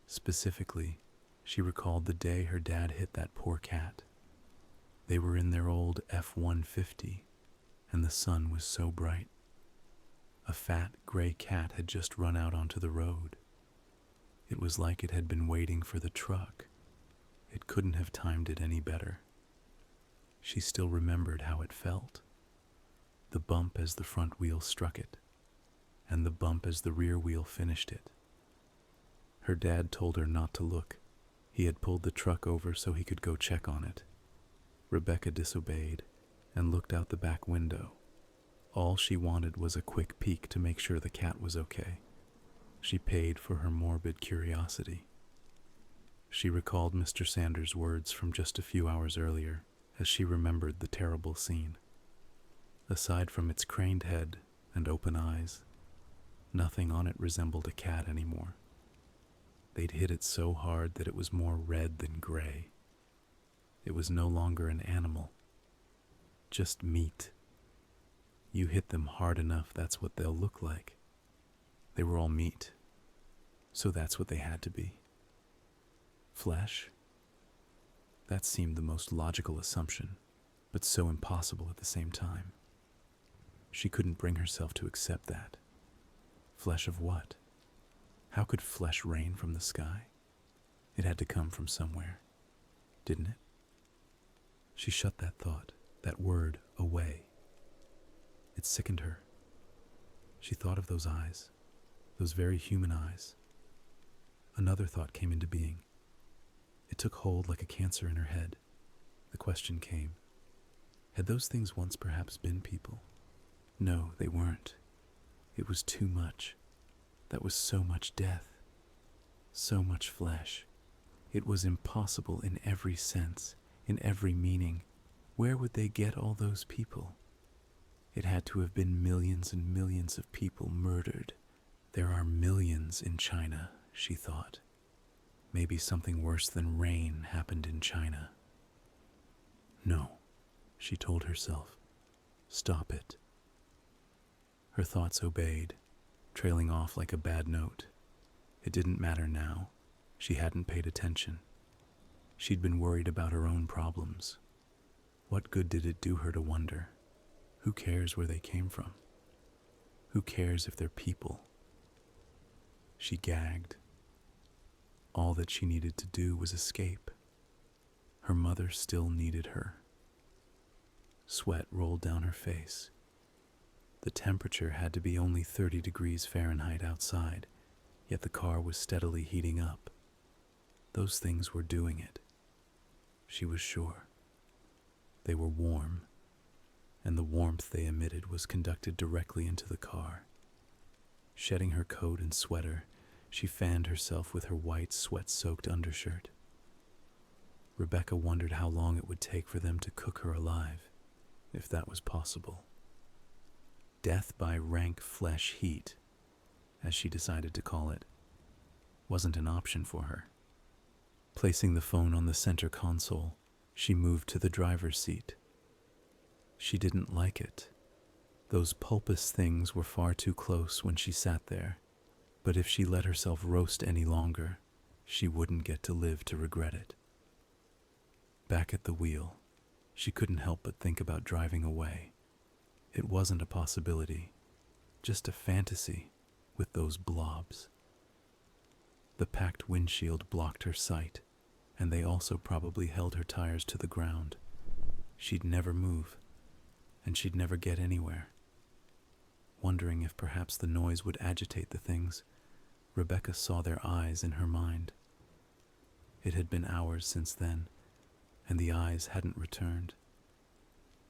Specifically, she recalled the day her dad hit that poor cat. They were in their old F-150, and the sun was so bright. A fat, gray cat had just run out onto the road. It was like it had been waiting for the truck. It couldn't have timed it any better. She still remembered how it felt. The bump as the front wheel struck it, and the bump as the rear wheel finished it. Her dad told her not to look. He had pulled the truck over so he could go check on it. Rebecca disobeyed and looked out the back window. All she wanted was a quick peek to make sure the cat was okay. She paid for her morbid curiosity. She recalled Mr. Sanders' words from just a few hours earlier as she remembered the terrible scene. Aside from its craned head and open eyes, nothing on it resembled a cat anymore. They'd hit it so hard that it was more red than gray. It was no longer an animal, just meat. You hit them hard enough, that's what they'll look like. They were all meat, so that's what they had to be. Flesh? That seemed the most logical assumption, but so impossible at the same time. She couldn't bring herself to accept that. Flesh of what? How could flesh rain from the sky? It had to come from somewhere, didn't it? She shut that thought, that word, away. It sickened her. She thought of those eyes, those very human eyes. Another thought came into being. It took hold like a cancer in her head. The question came, had those things once perhaps been people? No, they weren't. It was too much. That was so much death, so much flesh. It was impossible in every sense, in every meaning. Where would they get all those people? It had to have been millions and millions of people murdered. There are millions in China, she thought. Maybe something worse than rain happened in China. No, she told herself. Stop it. Her thoughts obeyed, trailing off like a bad note. It didn't matter now. She hadn't paid attention. She'd been worried about her own problems. What good did it do her to wonder? Who cares where they came from? Who cares if they're people? She gagged. All that she needed to do was escape. Her mother still needed her. Sweat rolled down her face. The temperature had to be only 30 degrees Fahrenheit outside, yet the car was steadily heating up. Those things were doing it. She was sure. They were warm, and the warmth they emitted was conducted directly into the car. Shedding her coat and sweater, she fanned herself with her white, sweat-soaked undershirt. Rebecca wondered how long it would take for them to cook her alive, if that was possible. Death by rank flesh heat, as she decided to call it, wasn't an option for her. Placing the phone on the center console, she moved to the driver's seat. She didn't like it. Those pulpous things were far too close when she sat there, but if she let herself roast any longer, she wouldn't get to live to regret it. Back at the wheel, she couldn't help but think about driving away. It wasn't a possibility, just a fantasy with those blobs. The packed windshield blocked her sight, and they also probably held her tires to the ground. She'd never move, and she'd never get anywhere. Wondering if perhaps the noise would agitate the things, Rebecca saw their eyes in her mind. It had been hours since then, and the eyes hadn't returned.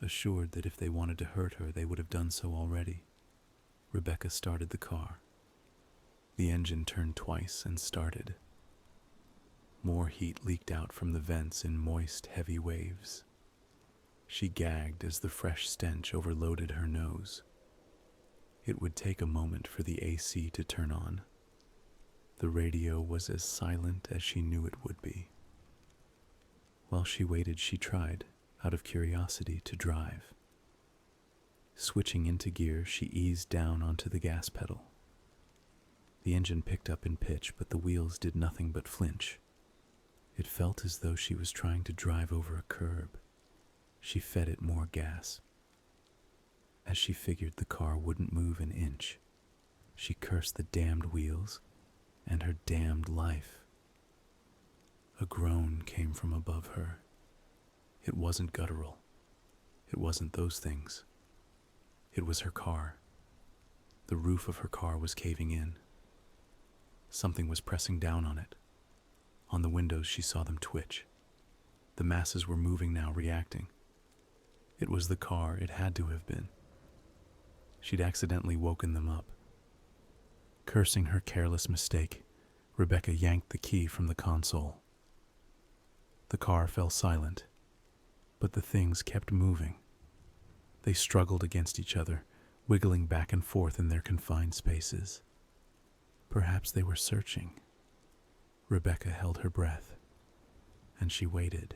Assured that if they wanted to hurt her, they would have done so already, Rebecca started the car. The engine turned twice and started. More heat leaked out from the vents in moist, heavy waves. She gagged as the fresh stench overloaded her nose. It would take a moment for the AC to turn on. The radio was as silent as she knew it would be. While she waited, she tried, out of curiosity, to drive. Switching into gear, she eased down onto the gas pedal. The engine picked up in pitch, but the wheels did nothing but flinch. It felt as though she was trying to drive over a curb. She fed it more gas. As she figured the car wouldn't move an inch, she cursed the damned wheels and her damned life. A groan came from above her. It wasn't guttural. It wasn't those things. It was her car. The roof of her car was caving in. Something was pressing down on it. On the windows, she saw them twitch. The masses were moving now, reacting. It was the car, it had to have been. She'd accidentally woken them up. Cursing her careless mistake, Rebecca yanked the key from the console. The car fell silent, but the things kept moving. They struggled against each other, wiggling back and forth in their confined spaces. Perhaps they were searching. Rebecca held her breath, and she waited.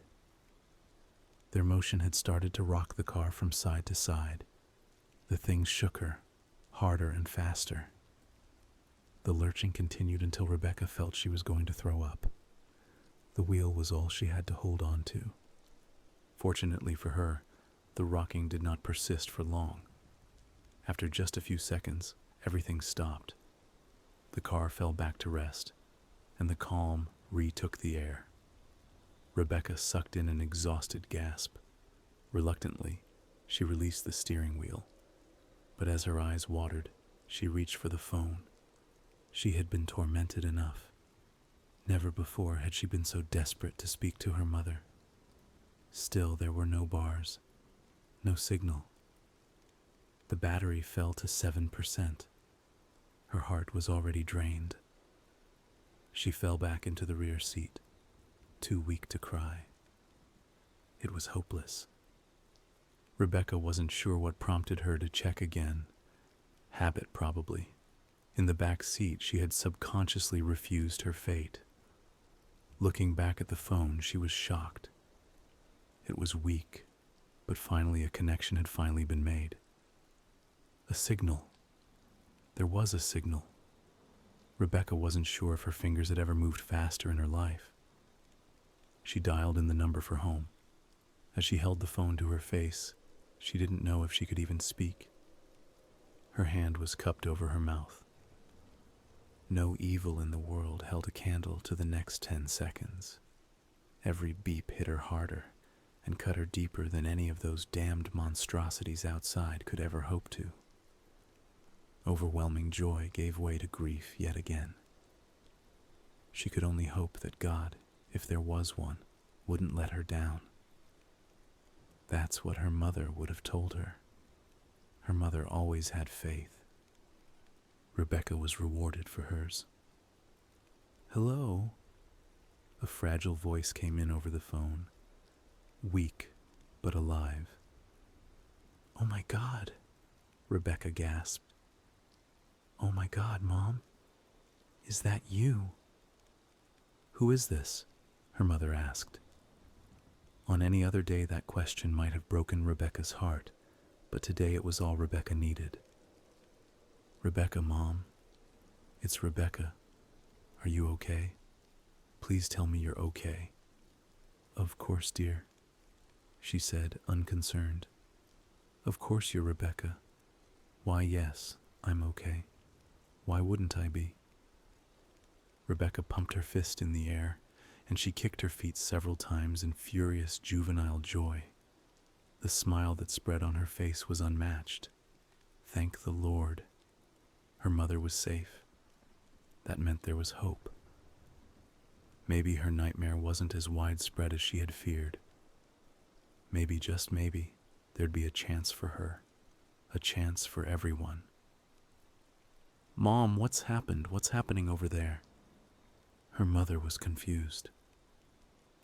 Their motion had started to rock the car from side to side. The things shook her, harder and faster. The lurching continued until Rebecca felt she was going to throw up. The wheel was all she had to hold on to. Fortunately for her, the rocking did not persist for long. After just a few seconds, everything stopped. The car fell back to rest, and the calm retook the air. Rebecca sucked in an exhausted gasp. Reluctantly, she released the steering wheel, but as her eyes watered, she reached for the phone. She had been tormented enough. Never before had she been so desperate to speak to her mother. Still, there were no bars, no signal. The battery fell to 7%. Her heart was already drained. She fell back into the rear seat, too weak to cry. It was hopeless. Rebecca wasn't sure what prompted her to check again. Habit, probably. In the back seat, she had subconsciously refused her fate. Looking back at the phone, she was shocked. It was weak, but finally a connection had finally been made. A signal. There was a signal. Rebecca wasn't sure if her fingers had ever moved faster in her life. She dialed in the number for home. As she held the phone to her face, she didn't know if she could even speak. Her hand was cupped over her mouth. No evil in the world held a candle to the next 10 seconds. Every beep hit her harder and cut her deeper than any of those damned monstrosities outside could ever hope to. Overwhelming joy gave way to grief yet again. She could only hope that God, if there was one, wouldn't let her down. That's what her mother would have told her. Her mother always had faith. Rebecca was rewarded for hers. "Hello?" A fragile voice came in over the phone, weak but alive. "Oh my God," Rebecca gasped. "Oh my God, Mom, is that you?" "Who is this?" her mother asked. On any other day that question might have broken Rebecca's heart, but today it was all Rebecca needed. "Rebecca, Mom. It's Rebecca. Are you okay? Please tell me you're okay." "Of course, dear," she said, unconcerned. "Of course you're Rebecca. Why, yes, I'm okay. Why wouldn't I be?" Rebecca pumped her fist in the air, and she kicked her feet several times in furious juvenile joy. The smile that spread on her face was unmatched. Thank the Lord. Her mother was safe. That meant there was hope. Maybe her nightmare wasn't as widespread as she had feared. Maybe, just maybe, there'd be a chance for her. A chance for everyone. "Mom, what's happened? What's happening over there?" Her mother was confused.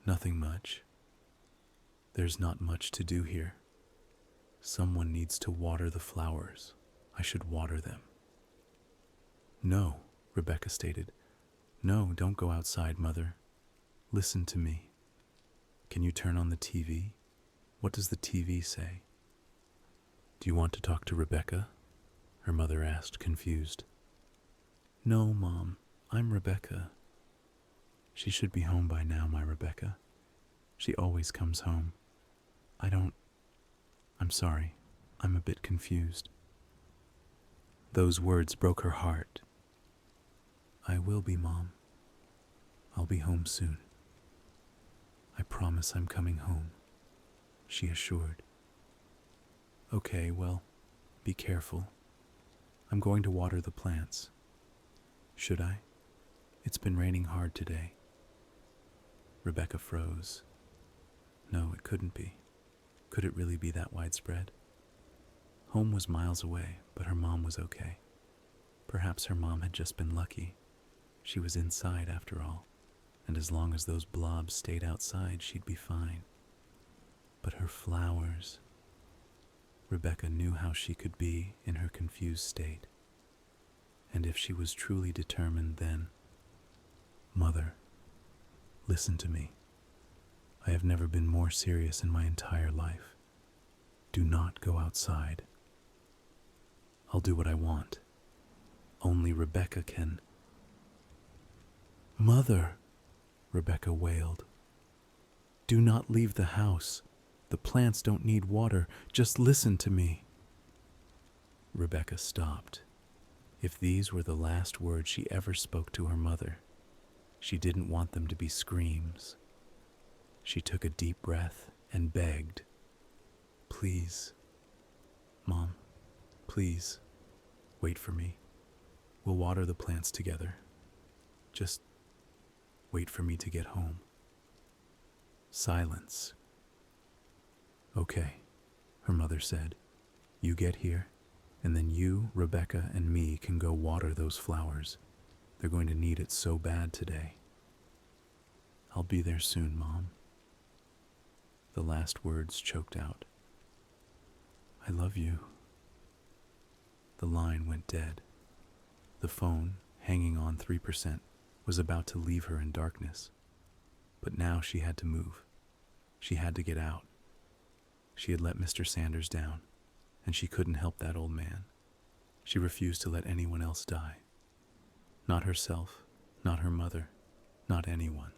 "Nothing much. There's not much to do here. Someone needs to water the flowers. I should water them." "No," Rebecca stated. "No, don't go outside, Mother. Listen to me. Can you turn on the TV? What does the TV say?" "Do you want to talk to Rebecca?" her mother asked, confused. "No, Mom, I'm Rebecca. She should be home by now, my Rebecca. She always comes home. I'm sorry. I'm a bit confused." Those words broke her heart. "I will be, Mom. I'll be home soon. I promise I'm coming home," she assured. "Okay, well, be careful. I'm going to water the plants. Should I? It's been raining hard today." Rebecca froze. No, it couldn't be. Could it really be that widespread? Home was miles away, but her mom was okay. Perhaps her mom had just been lucky. She was inside after all, and as long as those blobs stayed outside, she'd be fine. But her flowers... Rebecca knew how she could be in her confused state. And if she was truly determined, then... "Mother, listen to me. I have never been more serious in my entire life. Do not go outside. I'll do what I want. Only Rebecca can..." "Mother," Rebecca wailed. "Do not leave the house. The plants don't need water. Just listen to me." Rebecca stopped. If these were the last words she ever spoke to her mother, she didn't want them to be screams. She took a deep breath and begged, "Please, Mom, please, wait for me. We'll water the plants together. Just wait for me to get home." Silence. "Okay," her mother said. "You get here, and then you, Rebecca, and me can go water those flowers. They're going to need it so bad today." "I'll be there soon, Mom." The last words choked out. I love you. The line went dead. The phone, hanging on 3%, was about to leave her in darkness. But now she had to move. She had to get out. She had let Mr. Sanders down, and she couldn't help that old man. She refused to let anyone else die. Not herself, not her mother, not anyone.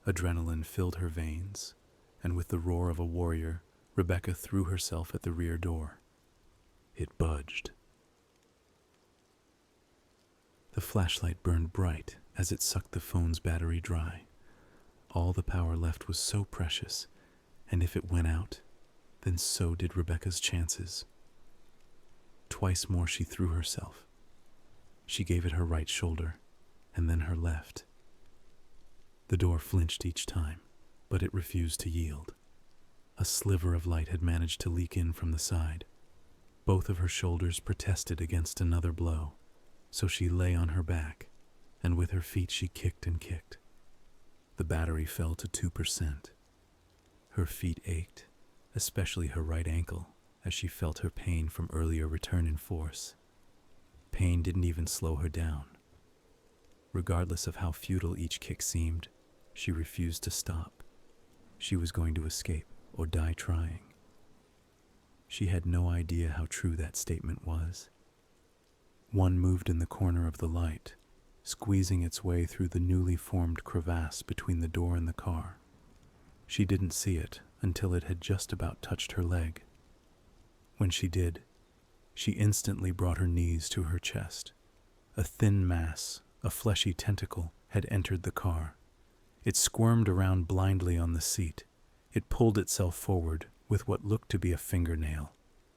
Adrenaline filled her veins, and with the roar of a warrior, Rebecca threw herself at the rear door. It budged. The flashlight burned bright as it sucked the phone's battery dry. All the power left was so precious, and if it went out, then so did Rebecca's chances. Twice more she threw herself. She gave it her right shoulder, and then her left. The door flinched each time, but it refused to yield. A sliver of light had managed to leak in from the side. Both of her shoulders protested against another blow, so she lay on her back, and with her feet she kicked and kicked. The battery fell to 2%. Her feet ached, especially her right ankle, as she felt her pain from earlier return in force. Pain didn't even slow her down. Regardless of how futile each kick seemed, she refused to stop. She was going to escape or die trying. She had no idea how true that statement was. One moved in the corner of the light, squeezing its way through the newly formed crevasse between the door and the car. She didn't see it until it had just about touched her leg. When she did, she instantly brought her knees to her chest. A thin mass, a fleshy tentacle, had entered the car. It squirmed around blindly on the seat. It pulled itself forward with what looked to be a fingernail.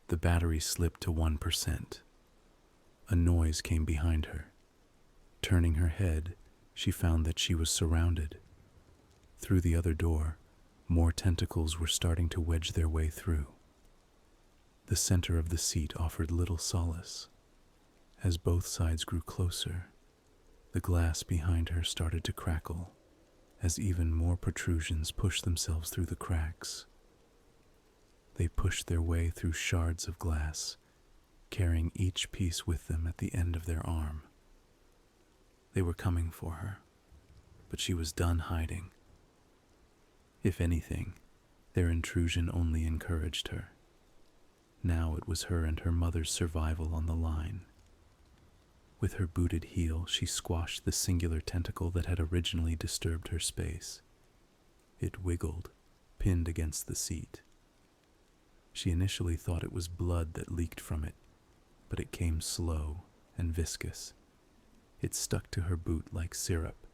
The battery slipped to 1%. A noise came behind her. Turning her head, she found that she was surrounded. Through the other door, more tentacles were starting to wedge their way through. The center of the seat offered little solace. As both sides grew closer, the glass behind her started to crackle, as even more protrusions pushed themselves through the cracks. They pushed their way through shards of glass, carrying each piece with them at the end of their arm. They were coming for her, but she was done hiding. If anything, their intrusion only encouraged her. Now it was her and her mother's survival on the line. With her booted heel, she squashed the singular tentacle that had originally disturbed her space. It wiggled, pinned against the seat. She initially thought it was blood that leaked from it, but it came slow and viscous. It stuck to her boot like syrup.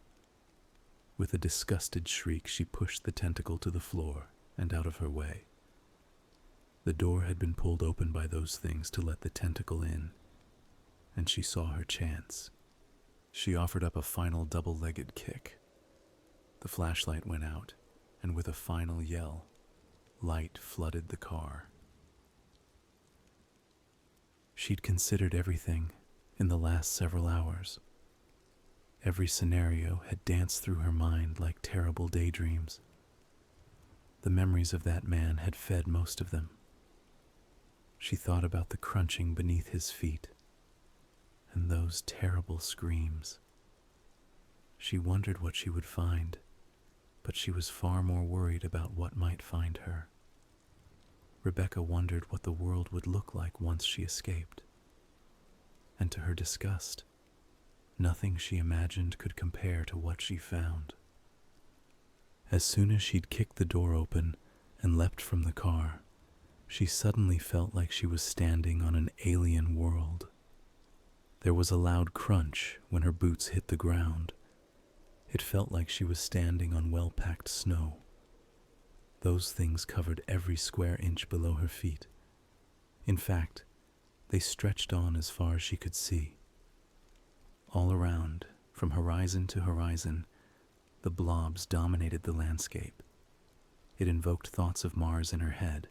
With a disgusted shriek, she pushed the tentacle to the floor and out of her way. The door had been pulled open by those things to let the tentacle in, and she saw her chance. She offered up a final double-legged kick. The flashlight went out, and with a final yell, light flooded the car. She'd considered everything in the last several hours. Every scenario had danced through her mind like terrible daydreams. The memories of that man had fed most of them. She thought about the crunching beneath his feet and those terrible screams. She wondered what she would find, but she was far more worried about what might find her. Rebecca wondered what the world would look like once she escaped. And to her disgust, nothing she imagined could compare to what she found. As soon as she'd kicked the door open and leapt from the car, she suddenly felt like she was standing on an alien world. There was a loud crunch when her boots hit the ground. It felt like she was standing on well-packed snow. Those things covered every square inch below her feet. In fact, they stretched on as far as she could see. All around, from horizon to horizon, the blobs dominated the landscape. It invoked thoughts of Mars in her head,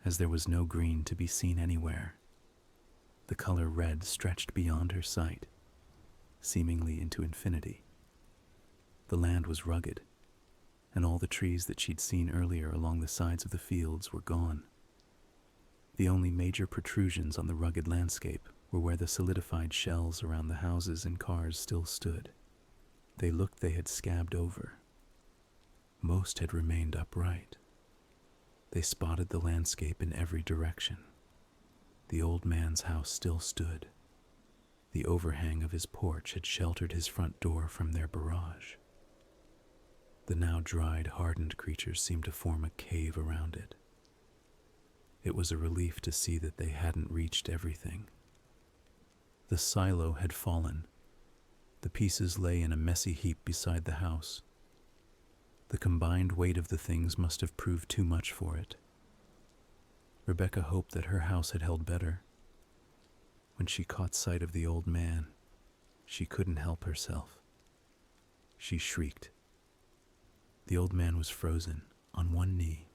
as there was no green to be seen anywhere. The color red stretched beyond her sight, seemingly into infinity. The land was rugged, and all the trees that she'd seen earlier along the sides of the fields were gone. The only major protrusions on the rugged landscape were where the solidified shells around the houses and cars still stood. They looked they had scabbed over. Most had remained upright. They spotted the landscape in every direction. The old man's house still stood. The overhang of his porch had sheltered his front door from their barrage. The now dried, hardened creatures seemed to form a cave around it. It was a relief to see that they hadn't reached everything. The silo had fallen. The pieces lay in a messy heap beside the house. The combined weight of the things must have proved too much for it. Rebecca hoped that her house had held better. When she caught sight of the old man, she couldn't help herself. She shrieked. The old man was frozen, on one knee,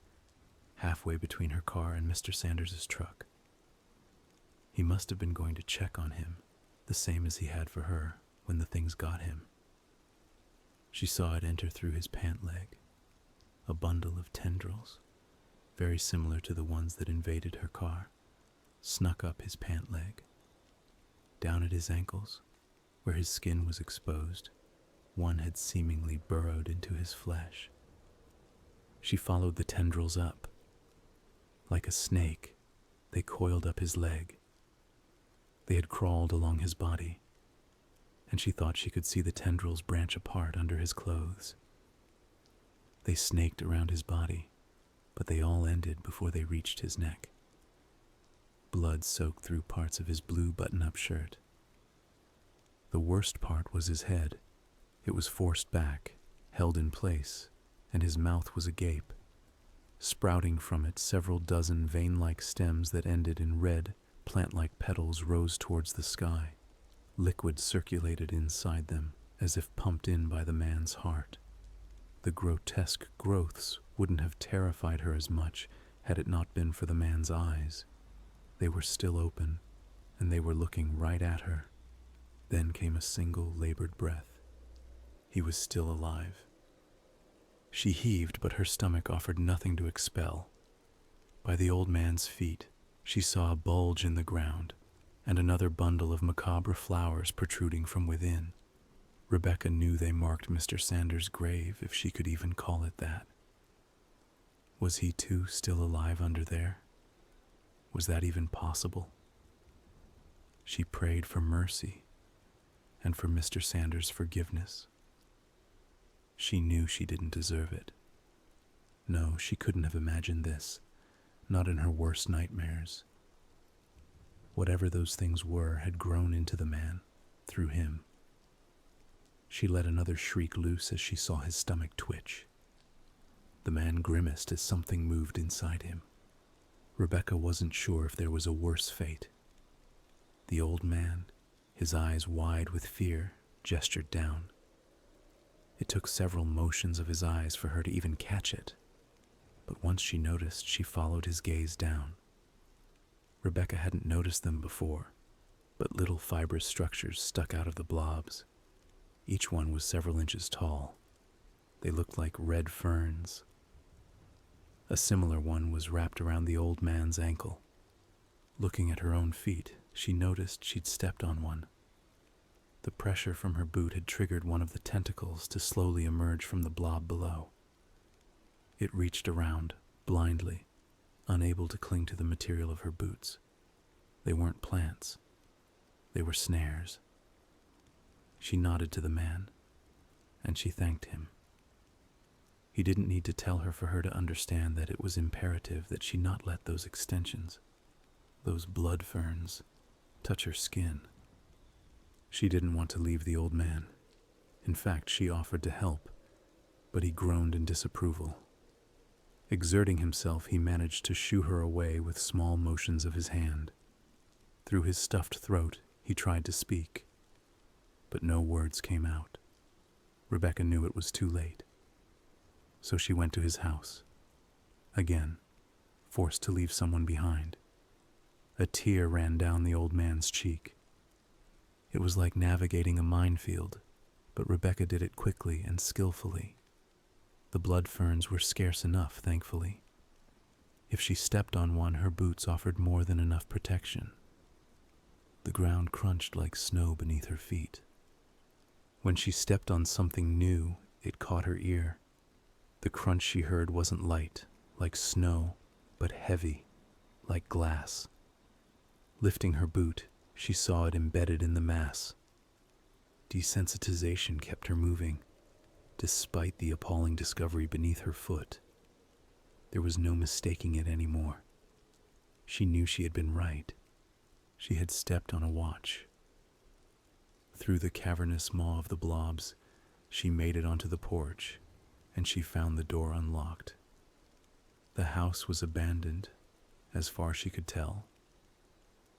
halfway between her car and Mr. Sanders's truck. He must have been going to check on him, the same as he had for her when the things got him. She saw it enter through his pant leg, a bundle of tendrils, very similar to the ones that invaded her car, snuck up his pant leg. Down at his ankles, where his skin was exposed, one had seemingly burrowed into his flesh. She followed the tendrils up. Like a snake, they coiled up his leg. They had crawled along his body, and she thought she could see the tendrils branch apart under his clothes. They snaked around his body, but they all ended before they reached his neck. Blood soaked through parts of his blue button-up shirt. The worst part was his head. It was forced back, held in place, and his mouth was agape. Sprouting from it, several dozen vein-like stems that ended in red, plant-like petals rose towards the sky. Liquid circulated inside them, as if pumped in by the man's heart. The grotesque growths wouldn't have terrified her as much had it not been for the man's eyes. They were still open, and they were looking right at her. Then came a single labored breath. He was still alive. She heaved, but her stomach offered nothing to expel. By the old man's feet, she saw a bulge in the ground, and another bundle of macabre flowers protruding from within. Rebecca knew they marked Mr. Sanders' grave, if she could even call it that. Was he too still alive under there? Was that even possible? She prayed for mercy and for Mr. Sanders' forgiveness. She knew she didn't deserve it. No, she couldn't have imagined this, not in her worst nightmares. Whatever those things were had grown into the man, through him. She let another shriek loose as she saw his stomach twitch. The man grimaced as something moved inside him. Rebecca wasn't sure if there was a worse fate. The old man, his eyes wide with fear, gestured down. It took several motions of his eyes for her to even catch it, but once she noticed, she followed his gaze down. Rebecca hadn't noticed them before, but little fibrous structures stuck out of the blobs. Each one was several inches tall. They looked like red ferns. A similar one was wrapped around the old man's ankle. Looking at her own feet, she noticed she'd stepped on one. The pressure from her boot had triggered one of the tentacles to slowly emerge from the blob below. It reached around, blindly, unable to cling to the material of her boots. They weren't plants. They were snares. She nodded to the man, and she thanked him. He didn't need to tell her for her to understand that it was imperative that she not let those extensions, those blood ferns, touch her skin. She didn't want to leave the old man. In fact, she offered to help, but he groaned in disapproval. Exerting himself, he managed to shoo her away with small motions of his hand. Through his stuffed throat, he tried to speak, but no words came out. Rebecca knew it was too late. So she went to his house. Again, forced to leave someone behind. A tear ran down the old man's cheek. It was like navigating a minefield, but Rebecca did it quickly and skillfully. The blood ferns were scarce enough, thankfully. If she stepped on one, her boots offered more than enough protection. The ground crunched like snow beneath her feet. When she stepped on something new, it caught her ear. The crunch she heard wasn't light, like snow, but heavy, like glass. Lifting her boot, she saw it embedded in the mass. Desensitization kept her moving, despite the appalling discovery beneath her foot. There was no mistaking it anymore. She knew she had been right. She had stepped on a watch. Through the cavernous maw of the blobs, she made it onto the porch, and she found the door unlocked. The house was abandoned, as far as she could tell.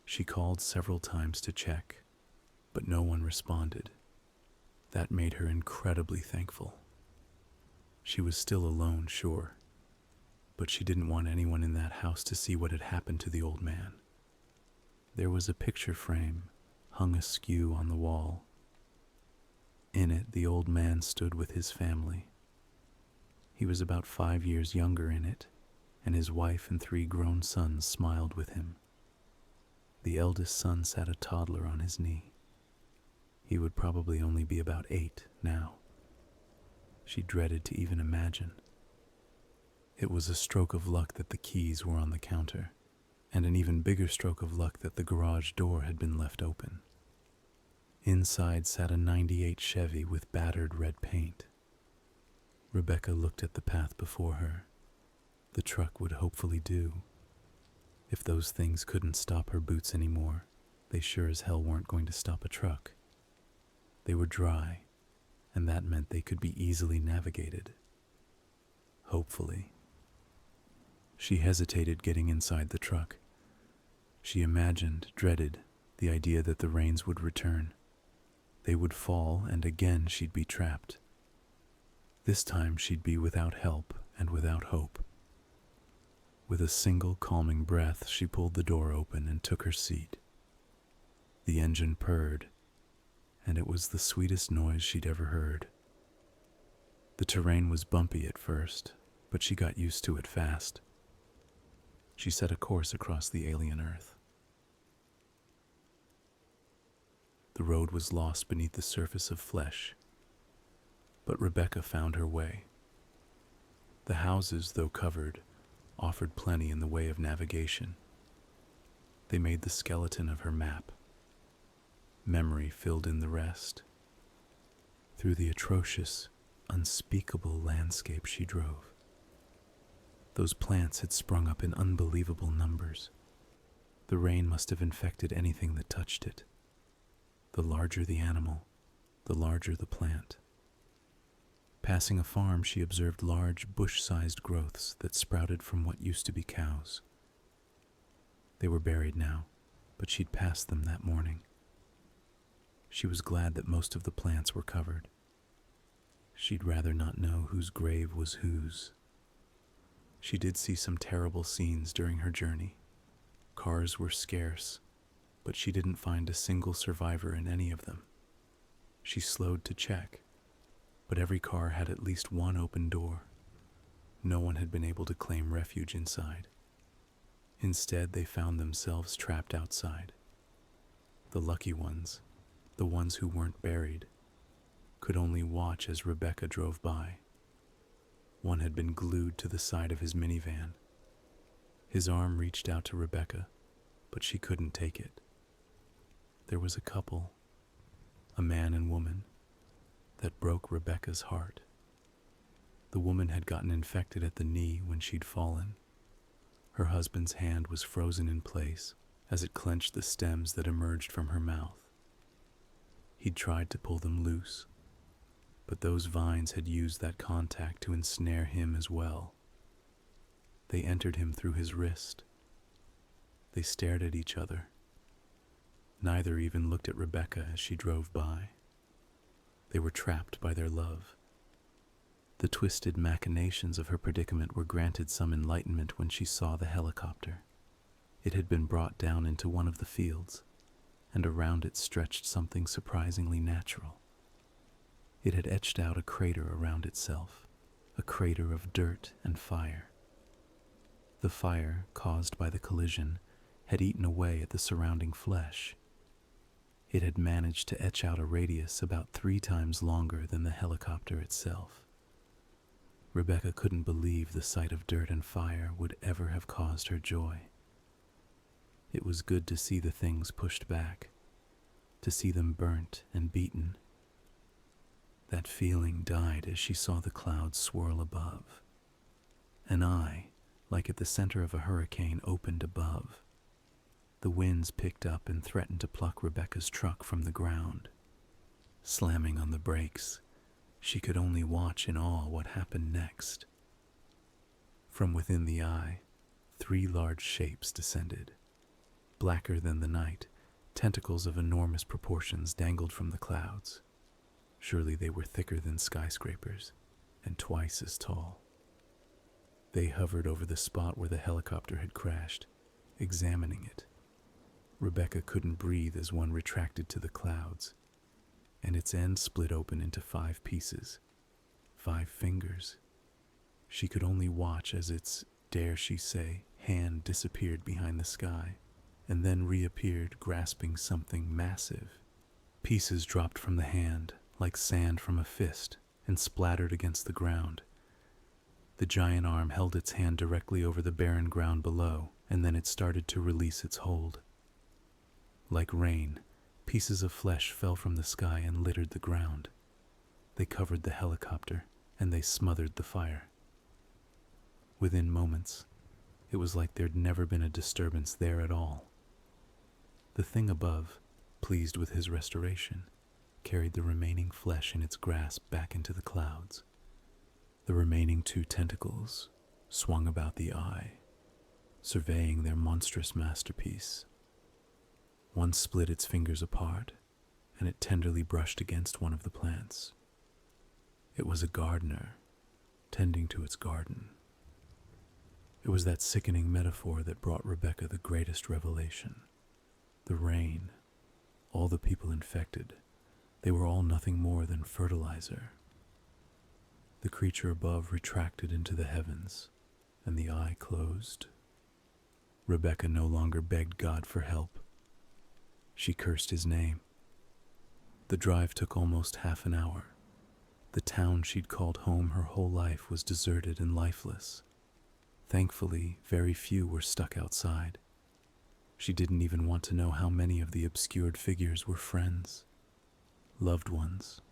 She called several times to check, but no one responded. That made her incredibly thankful. She was still alone, sure, but she didn't want anyone in that house to see what had happened to the old man. There was a picture frame hung askew on the wall. In it, the old man stood with his family. He was about 5 years younger in it, and his wife and 3 grown sons smiled with him. The eldest son sat a toddler on his knee. He would probably only be about 8 now. She dreaded to even imagine. It was a stroke of luck that the keys were on the counter, and an even bigger stroke of luck that the garage door had been left open. Inside sat a '98 Chevy with battered red paint. Rebecca looked at the path before her. The truck would hopefully do. If those things couldn't stop her boots anymore, they sure as hell weren't going to stop a truck. They were dry, and that meant they could be easily navigated. Hopefully. She hesitated getting inside the truck. She imagined, dreaded, the idea that the reins would return. They would fall, and again she'd be trapped. This time she'd be without help and without hope. With a single calming breath, she pulled the door open and took her seat. The engine purred, and it was the sweetest noise she'd ever heard. The terrain was bumpy at first, but she got used to it fast. She set a course across the alien Earth. The road was lost beneath the surface of flesh, but Rebecca found her way. The houses, though covered, offered plenty in the way of navigation. They made the skeleton of her map. Memory filled in the rest. Through the atrocious, unspeakable landscape she drove. Those plants had sprung up in unbelievable numbers. The rain must have infected anything that touched it. The larger the animal, the larger the plant. Passing a farm, she observed large, bush-sized growths that sprouted from what used to be cows. They were buried now, but she'd passed them that morning. She was glad that most of the plants were covered. She'd rather not know whose grave was whose. She did see some terrible scenes during her journey. Cars were scarce, but she didn't find a single survivor in any of them. She slowed to check, but every car had at least one open door. No one had been able to claim refuge inside. Instead, they found themselves trapped outside. The lucky ones, the ones who weren't buried, could only watch as Rebecca drove by. One had been glued to the side of his minivan. His arm reached out to Rebecca, but she couldn't take it. There was a couple, a man and woman, that broke Rebecca's heart. The woman had gotten infected at the knee when she'd fallen. Her husband's hand was frozen in place as it clenched the stems that emerged from her mouth. He'd tried to pull them loose, but those vines had used that contact to ensnare him as well. They entered him through his wrist. They stared at each other. Neither even looked at Rebecca as she drove by. They were trapped by their love. The twisted machinations of her predicament were granted some enlightenment when she saw the helicopter. It had been brought down into one of the fields, and around it stretched something surprisingly natural. It had etched out a crater around itself, a crater of dirt and fire. The fire, caused by the collision, had eaten away at the surrounding flesh. It had managed to etch out a radius about 3 times longer than the helicopter itself. Rebecca couldn't believe the sight of dirt and fire would ever have caused her joy. It was good to see the things pushed back, to see them burnt and beaten. That feeling died as she saw the clouds swirl above. An eye, like at the center of a hurricane, opened above. The winds picked up and threatened to pluck Rebecca's truck from the ground. Slamming on the brakes, she could only watch in awe what happened next. From within the eye, 3 large shapes descended. Blacker than the night, tentacles of enormous proportions dangled from the clouds. Surely they were thicker than skyscrapers and twice as tall. They hovered over the spot where the helicopter had crashed, examining it. Rebecca couldn't breathe as one retracted to the clouds, and its end split open into 5 pieces, 5 fingers. She could only watch as its, dare she say, hand disappeared behind the sky, and then reappeared grasping something massive. Pieces dropped from the hand, like sand from a fist, and splattered against the ground. The giant arm held its hand directly over the barren ground below, and then it started to release its hold. Like rain, pieces of flesh fell from the sky and littered the ground. They covered the helicopter, and they smothered the fire. Within moments, it was like there'd never been a disturbance there at all. The thing above, pleased with his restoration, carried the remaining flesh in its grasp back into the clouds. The remaining 2 tentacles swung about the eye, surveying their monstrous masterpiece. One split its fingers apart, and it tenderly brushed against one of the plants. It was a gardener, tending to its garden. It was that sickening metaphor that brought Rebecca the greatest revelation. The rain, all the people infected, they were all nothing more than fertilizer. The creature above retracted into the heavens, and the eye closed. Rebecca no longer begged God for help. She cursed his name. The drive took almost half an hour. The town she'd called home her whole life was deserted and lifeless. Thankfully, very few were stuck outside. She didn't even want to know how many of the obscured figures were friends, loved ones.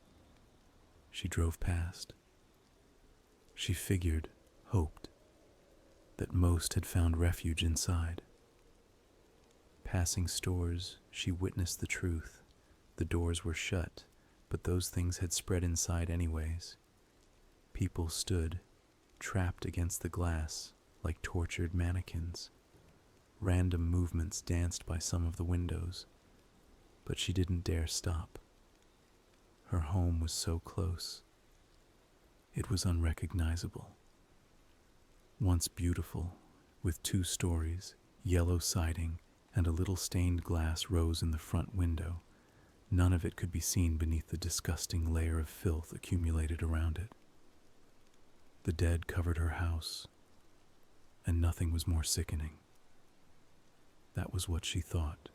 She drove past. She figured, hoped, that most had found refuge inside. Passing stores, she witnessed the truth. The doors were shut, but those things had spread inside anyways. People stood, trapped against the glass, like tortured mannequins. Random movements danced by some of the windows, but she didn't dare stop. Her home was so close. It was unrecognizable. Once beautiful, with 2 stories, yellow siding, and a little stained glass rose in the front window, none of it could be seen beneath the disgusting layer of filth accumulated around it. The dead covered her house, and nothing was more sickening. That was what she thought,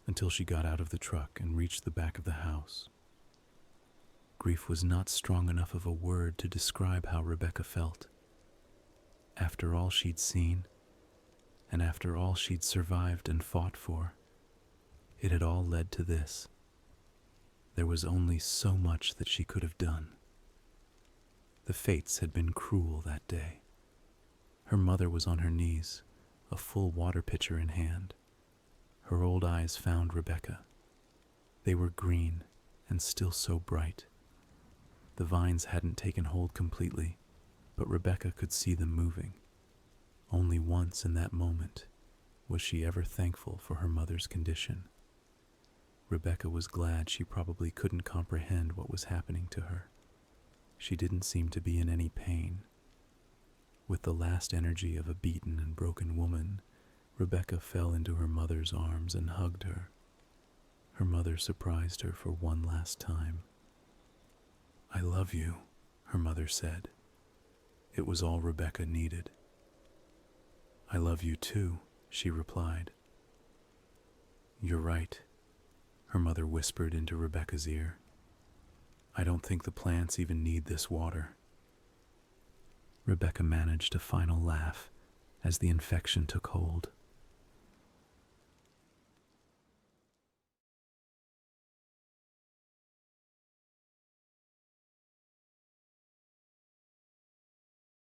until she got out of the truck and reached the back of the house. Grief was not strong enough of a word to describe how Rebecca felt. After all she'd seen, and after all she'd survived and fought for, it had all led to this. There was only so much that she could have done. The fates had been cruel that day. Her mother was on her knees, a full water pitcher in hand. Her old eyes found Rebecca. They were green and still so bright. The vines hadn't taken hold completely, but Rebecca could see them moving. Only once in that moment was she ever thankful for her mother's condition. Rebecca was glad she probably couldn't comprehend what was happening to her. She didn't seem to be in any pain. With the last energy of a beaten and broken woman, Rebecca fell into her mother's arms and hugged her. Her mother surprised her for one last time. "I love you," her mother said. It was all Rebecca needed. I love you too, she replied. You're right, her mother whispered into Rebecca's ear. I don't think the plants even need this water. Rebecca managed a final laugh as the infection took hold.